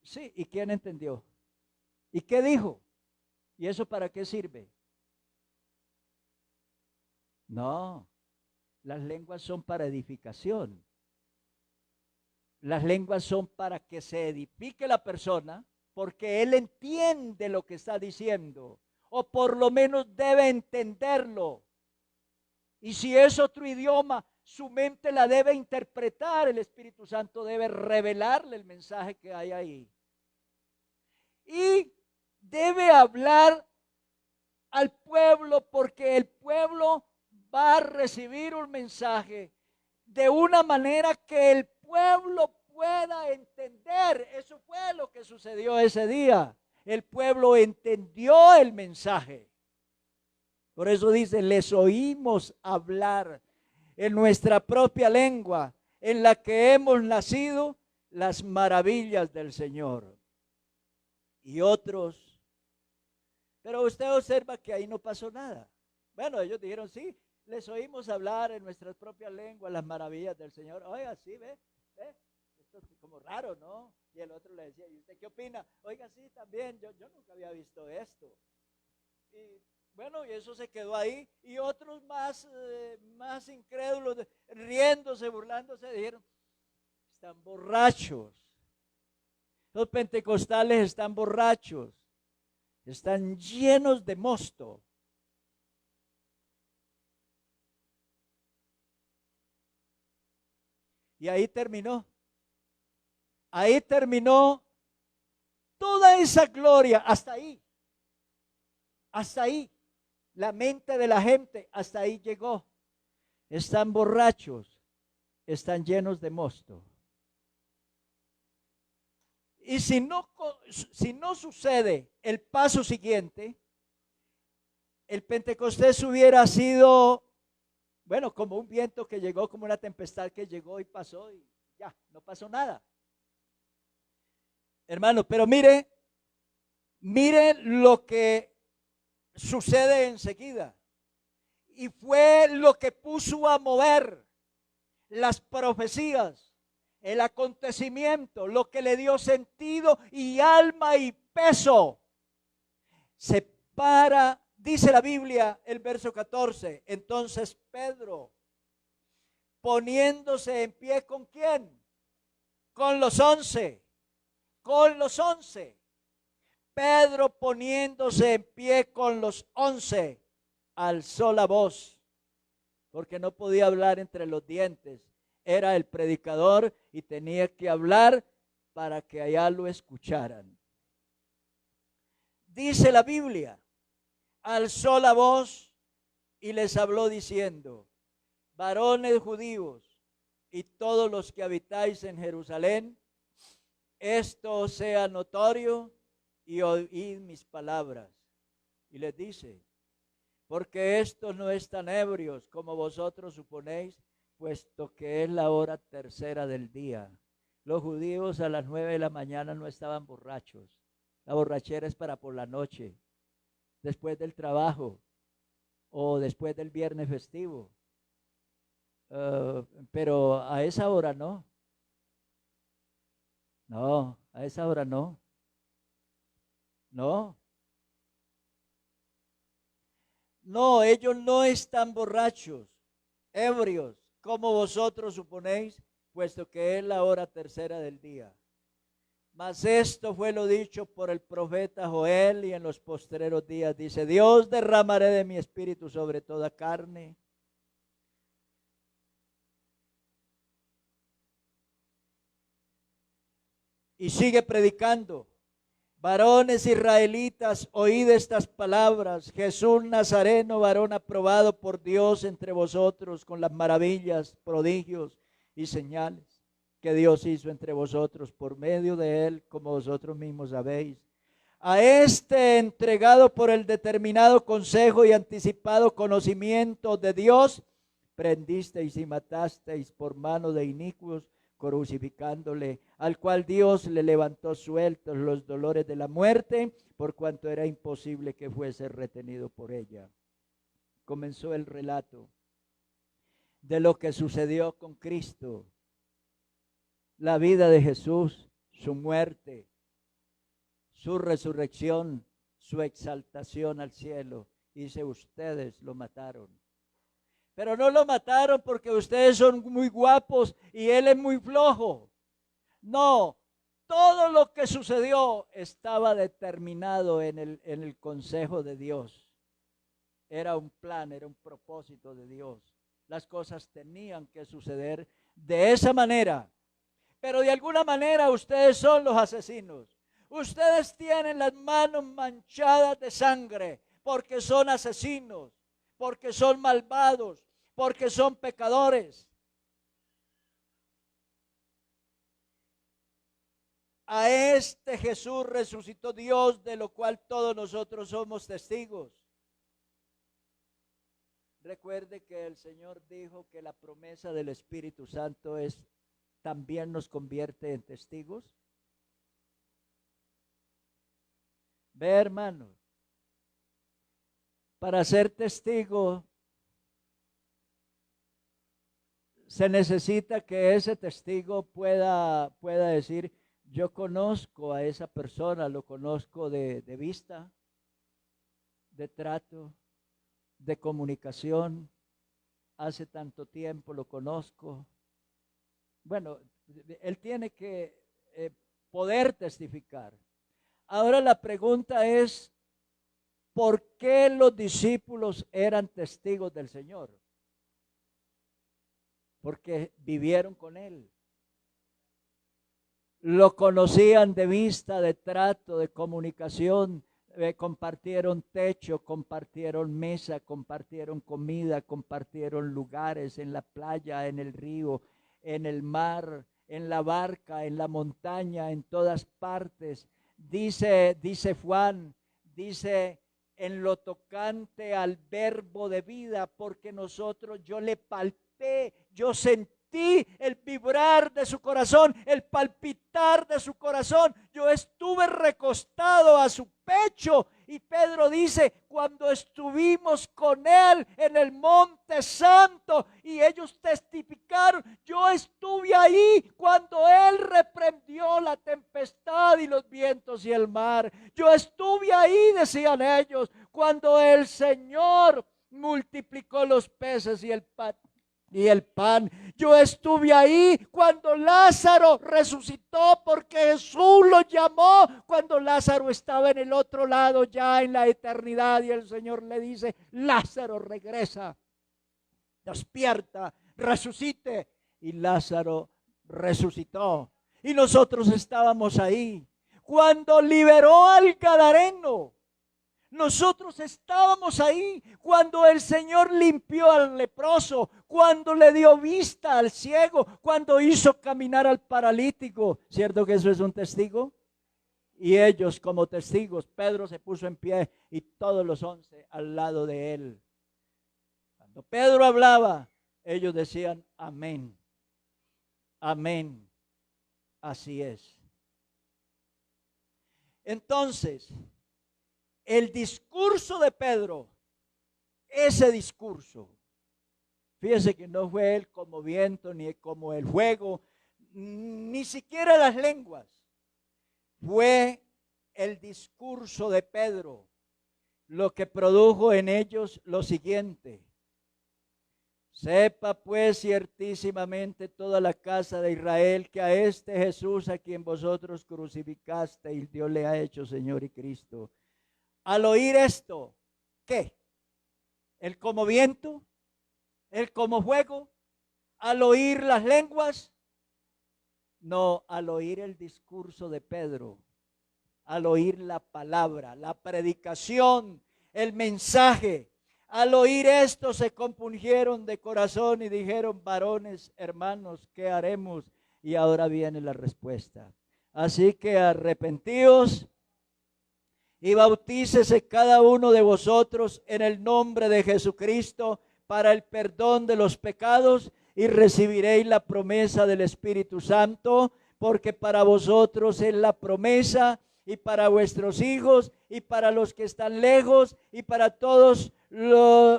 Speaker 1: sí, ¿y quién entendió? ¿Y qué dijo? ¿Y eso para qué sirve? No, las lenguas son para edificación. Las lenguas son para que se edifique la persona, porque él entiende lo que está diciendo, o por lo menos debe entenderlo. Y si es otro idioma, su mente la debe interpretar, el Espíritu Santo debe revelarle el mensaje que hay ahí. Y debe hablar al pueblo, porque el pueblo va a recibir un mensaje de una manera que el pueblo pueda entender. Eso fue lo que sucedió ese día. El pueblo entendió el mensaje. Por eso dice, les oímos hablar en nuestra propia lengua, en la que hemos nacido, las maravillas del Señor. Y otros, pero usted observa que ahí no pasó nada. Bueno, ellos dijeron, sí, les oímos hablar en nuestras propias lenguas las maravillas del Señor. Oiga, sí, ve, esto es como raro, ¿no? Y el otro le decía, ¿y usted qué opina? Oiga, sí, también, yo nunca había visto esto. Y bueno, y eso se quedó ahí. Y otros más incrédulos, riéndose, burlándose, dijeron, están borrachos. Los pentecostales están borrachos, están llenos de mosto. Y ahí terminó. Ahí terminó toda esa gloria, hasta ahí. Hasta ahí. La mente de la gente, hasta ahí llegó. Están borrachos, están llenos de mosto. Y si no sucede el paso siguiente, el Pentecostés hubiera sido, bueno, como un viento que llegó, como una tempestad que llegó y pasó y ya, no pasó nada. Hermano, pero mire lo que sucede enseguida. Y fue lo que puso a mover las profecías, el acontecimiento, lo que le dio sentido y alma y peso. Se para, dice la Biblia, el verso 14. Entonces Pedro, poniéndose en pie, ¿con quién? Con los 11. con los 11. Pedro, poniéndose en pie con los 11, alzó la voz, porque no podía hablar entre los dientes. Era el predicador y tenía que hablar para que allá lo escucharan. Dice la Biblia, alzó la voz y les habló diciendo: varones judíos y todos los que habitáis en Jerusalén, esto sea notorio y oíd mis palabras. Y les dice: porque estos no están ebrios como vosotros suponéis, puesto que es la hora tercera del día. Los judíos a las 9 de la mañana no estaban borrachos. La borrachera es para por la noche, después del trabajo o después del viernes festivo. Pero a esa hora no. No, a esa hora no. No. No, ellos no están borrachos, ebrios, como vosotros suponéis, puesto que es la hora tercera del día. Mas esto fue lo dicho por el profeta Joel, y en los postreros días dice: Dios, derramaré de mi espíritu sobre toda carne. Y sigue predicando: varones israelitas, oíd estas palabras. Jesús Nazareno, varón aprobado por Dios entre vosotros, con las maravillas, prodigios y señales que Dios hizo entre vosotros por medio de él, como vosotros mismos sabéis. A este entregado por el determinado consejo y anticipado conocimiento de Dios, prendisteis y matasteis por mano de inicuos, crucificándole, al cual Dios le levantó sueltos los dolores de la muerte, por cuanto era imposible que fuese retenido por ella. Comenzó el relato de lo que sucedió con Cristo, la vida de Jesús, su muerte, su resurrección, su exaltación al cielo. Dice: ustedes lo mataron. Pero no lo mataron porque ustedes son muy guapos y él es muy flojo. No, todo lo que sucedió estaba determinado en el consejo de Dios. Era un plan, era un propósito de Dios. Las cosas tenían que suceder de esa manera. Pero de alguna manera ustedes son los asesinos. Ustedes tienen las manos manchadas de sangre porque son asesinos, porque son malvados, porque son pecadores. A este Jesús resucitó Dios, de lo cual todos nosotros somos testigos. Recuerde que el Señor dijo que la promesa del Espíritu Santo también nos convierte en testigos. Ve, hermanos, para ser testigo se necesita que ese testigo pueda decir: yo conozco a esa persona, lo conozco de vista, de trato, de comunicación, hace tanto tiempo lo conozco. Bueno, él tiene que poder testificar. Ahora la pregunta es: ¿por qué los discípulos eran testigos del Señor? Porque vivieron con él. Lo conocían de vista, de trato, de comunicación. Compartieron techo, compartieron mesa, compartieron comida, compartieron lugares en la playa, en el río, en el mar, en la barca, en la montaña, en todas partes. Dice Juan, dice: en lo tocante al verbo de vida, porque yo le palpé, yo sentí el vibrar de su corazón, el palpitar de su corazón. Yo estuve recostado a su pecho. Y Pedro dice: cuando estuvimos con él en el monte santo y ellos testificaron, yo estuve ahí cuando él reprendió la tempestad y los vientos y el mar. Yo estuve ahí, decían ellos, cuando el Señor multiplicó los peces y el pan y el pan. Yo estuve ahí cuando Lázaro resucitó, porque Jesús lo llamó cuando Lázaro estaba en el otro lado, ya en la eternidad, y el Señor le dice: Lázaro, regresa, despierta, resucite. Y Lázaro resucitó. Y nosotros estábamos ahí cuando liberó al gadareno. Nosotros estábamos ahí cuando el Señor limpió al leproso, cuando le dio vista al ciego, cuando hizo caminar al paralítico. ¿Cierto que eso es un testigo? Y ellos como testigos, Pedro se puso en pie y todos los 11 al lado de él. Cuando Pedro hablaba, ellos decían: amén, amén, así es. Entonces, el discurso de Pedro, ese discurso, fíjese que no fue él como viento, ni como el fuego, ni siquiera las lenguas. Fue el discurso de Pedro lo que produjo en ellos lo siguiente: sepa pues ciertísimamente toda la casa de Israel que a este Jesús, a quien vosotros crucificasteis, Dios le ha hecho Señor y Cristo. Al oír esto, ¿qué? ¿El como viento? ¿El como fuego? ¿Al oír las lenguas? No, al oír el discurso de Pedro, al oír la palabra, la predicación, el mensaje. Al oír esto se compungieron de corazón y dijeron: varones, hermanos, ¿qué haremos? Y ahora viene la respuesta. Así que arrepentíos y bautícese cada uno de vosotros en el nombre de Jesucristo para el perdón de los pecados, y recibiréis la promesa del Espíritu Santo, porque para vosotros es la promesa, y para vuestros hijos, y para los que están lejos, y para todos,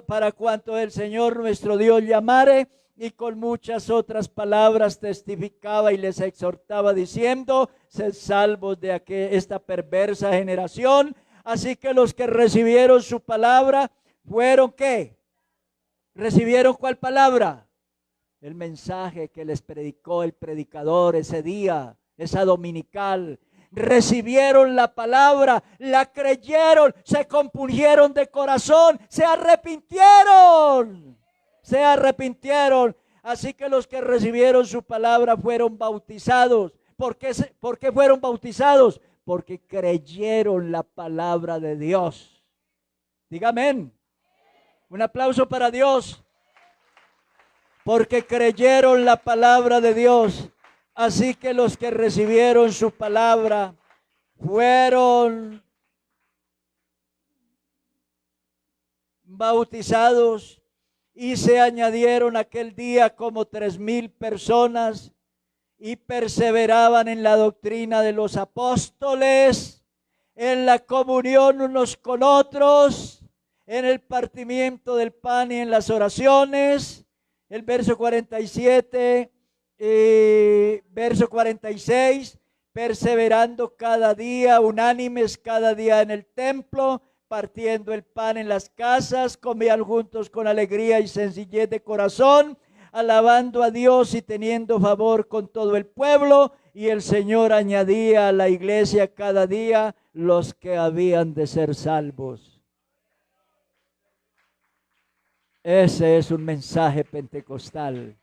Speaker 1: para cuanto el Señor nuestro Dios llamare. Y con muchas otras palabras testificaba y les exhortaba diciendo: sed salvos de esta perversa generación. Así que los que recibieron su palabra fueron, ¿qué? ¿Recibieron cuál palabra? El mensaje que les predicó el predicador ese día, esa dominical. Recibieron la palabra, la creyeron, se compungieron de corazón, se arrepintieron. Se arrepintieron. Así que los que recibieron su palabra fueron bautizados. ¿Por qué fueron bautizados? Porque creyeron la palabra de Dios. Diga amén. Un aplauso para Dios. Porque creyeron la palabra de Dios. Así que los que recibieron su palabra fueron bautizados. Y se añadieron aquel día como 3,000 personas, y perseveraban en la doctrina de los apóstoles, en la comunión unos con otros, en el partimiento del pan y en las oraciones. El verso 47 y verso 46, perseverando cada día, unánimes cada día en el templo, partiendo el pan en las casas, comían juntos con alegría y sencillez de corazón, alabando a Dios y teniendo favor con todo el pueblo. Y el Señor añadía a la iglesia cada día los que habían de ser salvos. Ese es un mensaje pentecostal.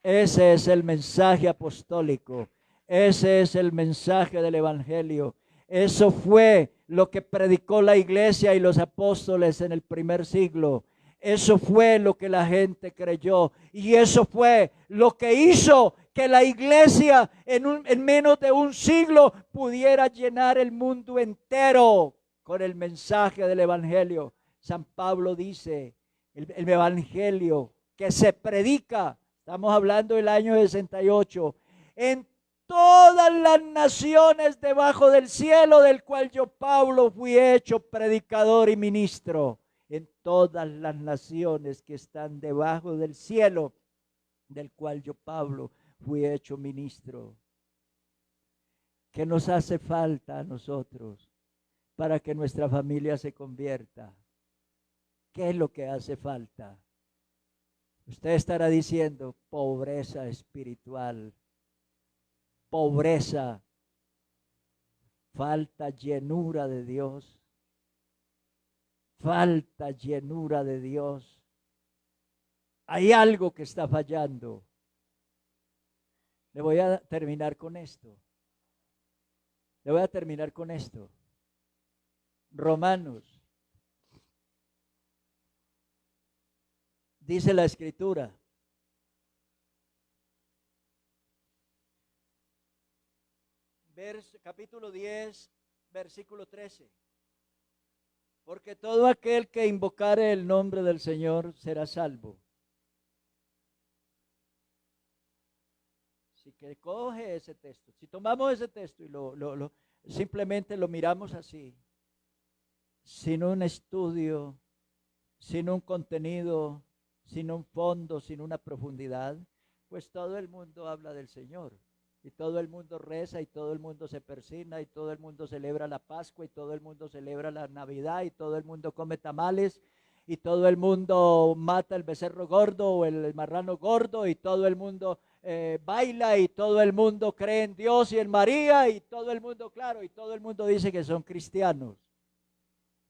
Speaker 1: Ese es el mensaje apostólico. Ese es el mensaje del evangelio. Eso fue lo que predicó la iglesia y los apóstoles en el primer siglo. Eso fue lo que la gente creyó. Y eso fue lo que hizo que la iglesia en menos de un siglo pudiera llenar el mundo entero con el mensaje del evangelio. San Pablo dice, el evangelio que se predica, estamos hablando del año 68, en todas las naciones debajo del cielo, del cual yo, Pablo, fui hecho predicador y ministro. En todas las naciones que están debajo del cielo, del cual yo, Pablo, fui hecho ministro. ¿Qué nos hace falta a nosotros para que nuestra familia se convierta? ¿Qué es lo que hace falta? Usted estará diciendo pobreza espiritual, pobreza, falta llenura de Dios, falta llenura de Dios. Hay algo que está fallando. Le voy a terminar con esto. Le voy a terminar con esto. Romanos. Dice la Escritura. Capítulo 10, versículo 13. Porque todo aquel que invocare el nombre del Señor será salvo. Si que coge ese texto, si tomamos ese texto y simplemente lo miramos así, sin un estudio, sin un contenido, sin un fondo, sin una profundidad, pues todo el mundo habla del Señor. Y todo el mundo reza, y todo el mundo se persina, y todo el mundo celebra la Pascua, y todo el mundo celebra la Navidad, y todo el mundo come tamales, y todo el mundo mata el becerro gordo o el marrano gordo, y todo el mundo baila, y todo el mundo cree en Dios y en María, y todo el mundo, claro, y todo el mundo dice que son cristianos,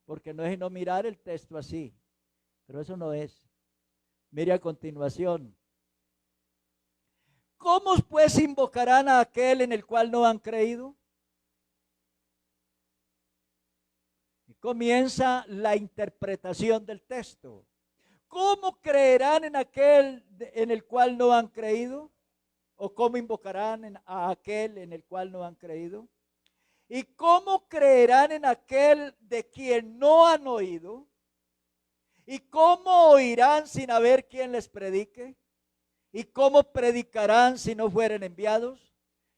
Speaker 1: porque no es no mirar el texto así, pero eso no es. Mire a continuación. ¿Cómo pues invocarán a aquel en el cual no han creído? Y comienza la interpretación del texto. ¿Cómo creerán en aquel en el cual no han creído? ¿O cómo invocarán a aquel en el cual no han creído? ¿Y cómo creerán en aquel de quien no han oído? ¿Y cómo oirán sin haber quien les predique? ¿Y cómo predicarán si no fueren enviados?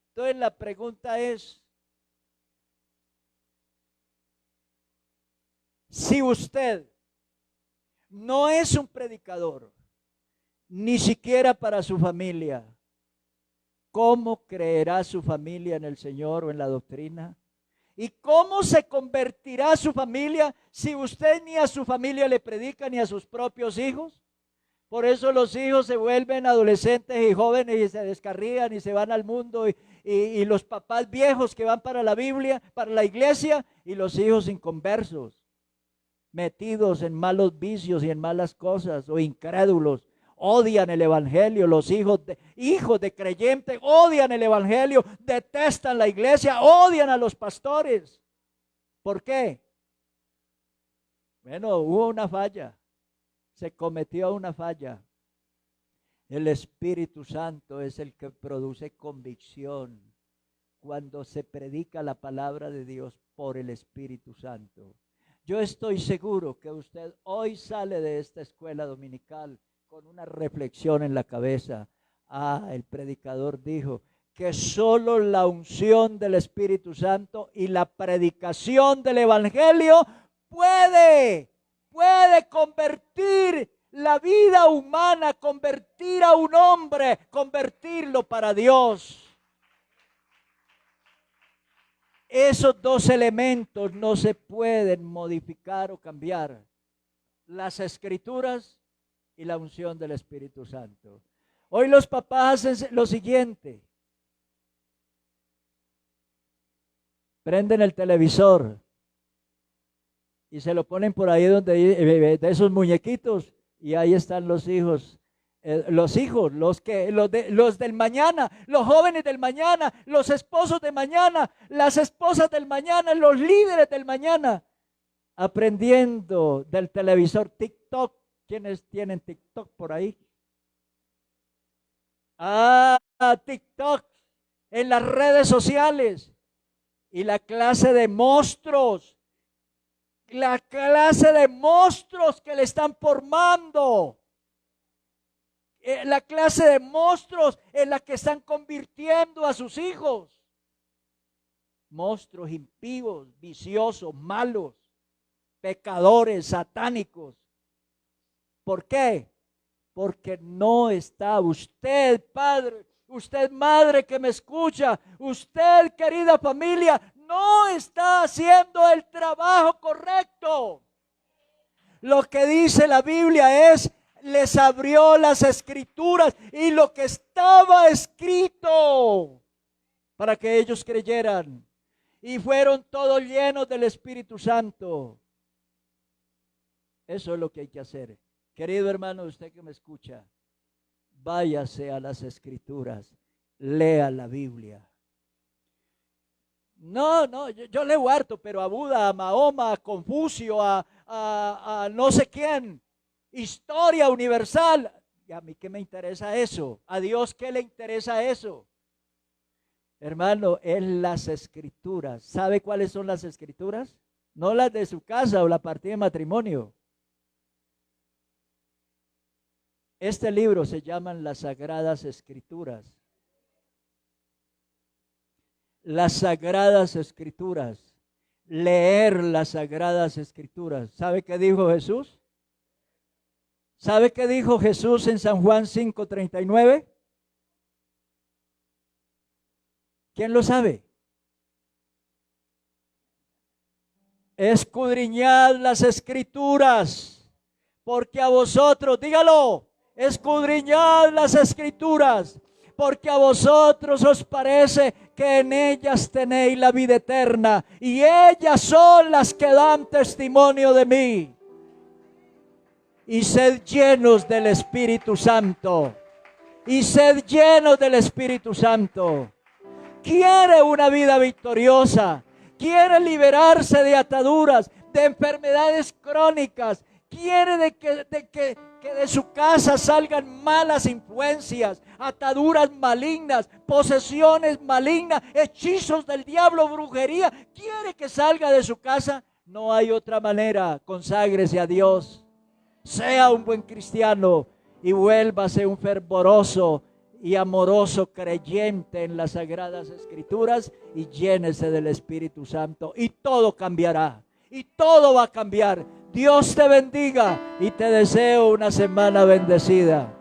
Speaker 1: Entonces la pregunta es, si usted no es un predicador, ni siquiera para su familia, ¿cómo creerá su familia en el Señor o en la doctrina? ¿Y cómo se convertirá su familia si usted ni a su familia le predica ni a sus propios hijos? Por eso los hijos se vuelven adolescentes y jóvenes y se descarrían y se van al mundo y los papás viejos que van para la Biblia, para la iglesia, y los hijos inconversos, metidos en malos vicios y en malas cosas, o incrédulos, odian el evangelio. Los hijos de creyentes odian el evangelio, detestan la iglesia, odian a los pastores. ¿Por qué? Bueno, hubo una falla. Se cometió una falla. El Espíritu Santo es el que produce convicción cuando se predica la palabra de Dios por el Espíritu Santo. Yo estoy seguro que usted hoy sale de esta escuela dominical con una reflexión en la cabeza. El predicador dijo que solo la unción del Espíritu Santo y la predicación del Evangelio puede convertir la vida humana, convertir a un hombre, convertirlo para Dios. Esos dos elementos no se pueden modificar o cambiar: las Escrituras y la unción del Espíritu Santo. Hoy los papás hacen lo siguiente: prenden el televisor y se lo ponen por ahí donde de esos muñequitos, y ahí están los hijos, los del mañana, los jóvenes del mañana, los esposos de mañana, las esposas del mañana, los líderes del mañana, aprendiendo del televisor. TikTok, ¿quiénes tienen TikTok por ahí? TikTok, en las redes sociales, y la clase de monstruos que le están formando, la clase de monstruos en la que están convirtiendo a sus hijos, monstruos impíos, viciosos, malos, pecadores, satánicos. ¿Por qué? Porque no está usted, padre, usted, madre que me escucha, usted, querida familia, no está haciendo el trabajo correcto. Lo que dice la Biblia es: les abrió las escrituras y lo que estaba escrito para que ellos creyeran. Y fueron todos llenos del Espíritu Santo. Eso es lo que hay que hacer. Querido hermano, usted que me escucha, váyase a las escrituras, lea la Biblia. No, yo leo harto, pero a Buda, a Mahoma, a Confucio, a no sé quién, historia universal. ¿Y a mí qué me interesa eso? ¿A Dios qué le interesa eso? Hermano, es las escrituras. ¿Sabe cuáles son las escrituras? No las de su casa o la partida de matrimonio. Este libro se llaman las Sagradas Escrituras. Las Sagradas Escrituras. Leer las Sagradas Escrituras. ¿Sabe qué dijo Jesús? ¿Sabe qué dijo Jesús en San Juan 5:39? ¿Quién lo sabe? Escudriñad las Escrituras, porque a vosotros, dígalo, escudriñad las Escrituras, porque a vosotros os parece que en ellas tenéis la vida eterna, y ellas son las que dan testimonio de mí. Y sed llenos del Espíritu Santo, y sed llenos del Espíritu Santo. Quiere una vida victoriosa, quiere liberarse de ataduras, de enfermedades crónicas, quiere de que de su casa salgan malas influencias, ataduras malignas, posesiones malignas, hechizos del diablo, brujería. Quiere que salga de su casa. No hay otra manera. Conságrese a Dios. Sea un buen cristiano y vuélvase un fervoroso y amoroso creyente en las Sagradas Escrituras y llénese del Espíritu Santo y todo cambiará y todo va a cambiar. Dios te bendiga y te deseo una semana bendecida.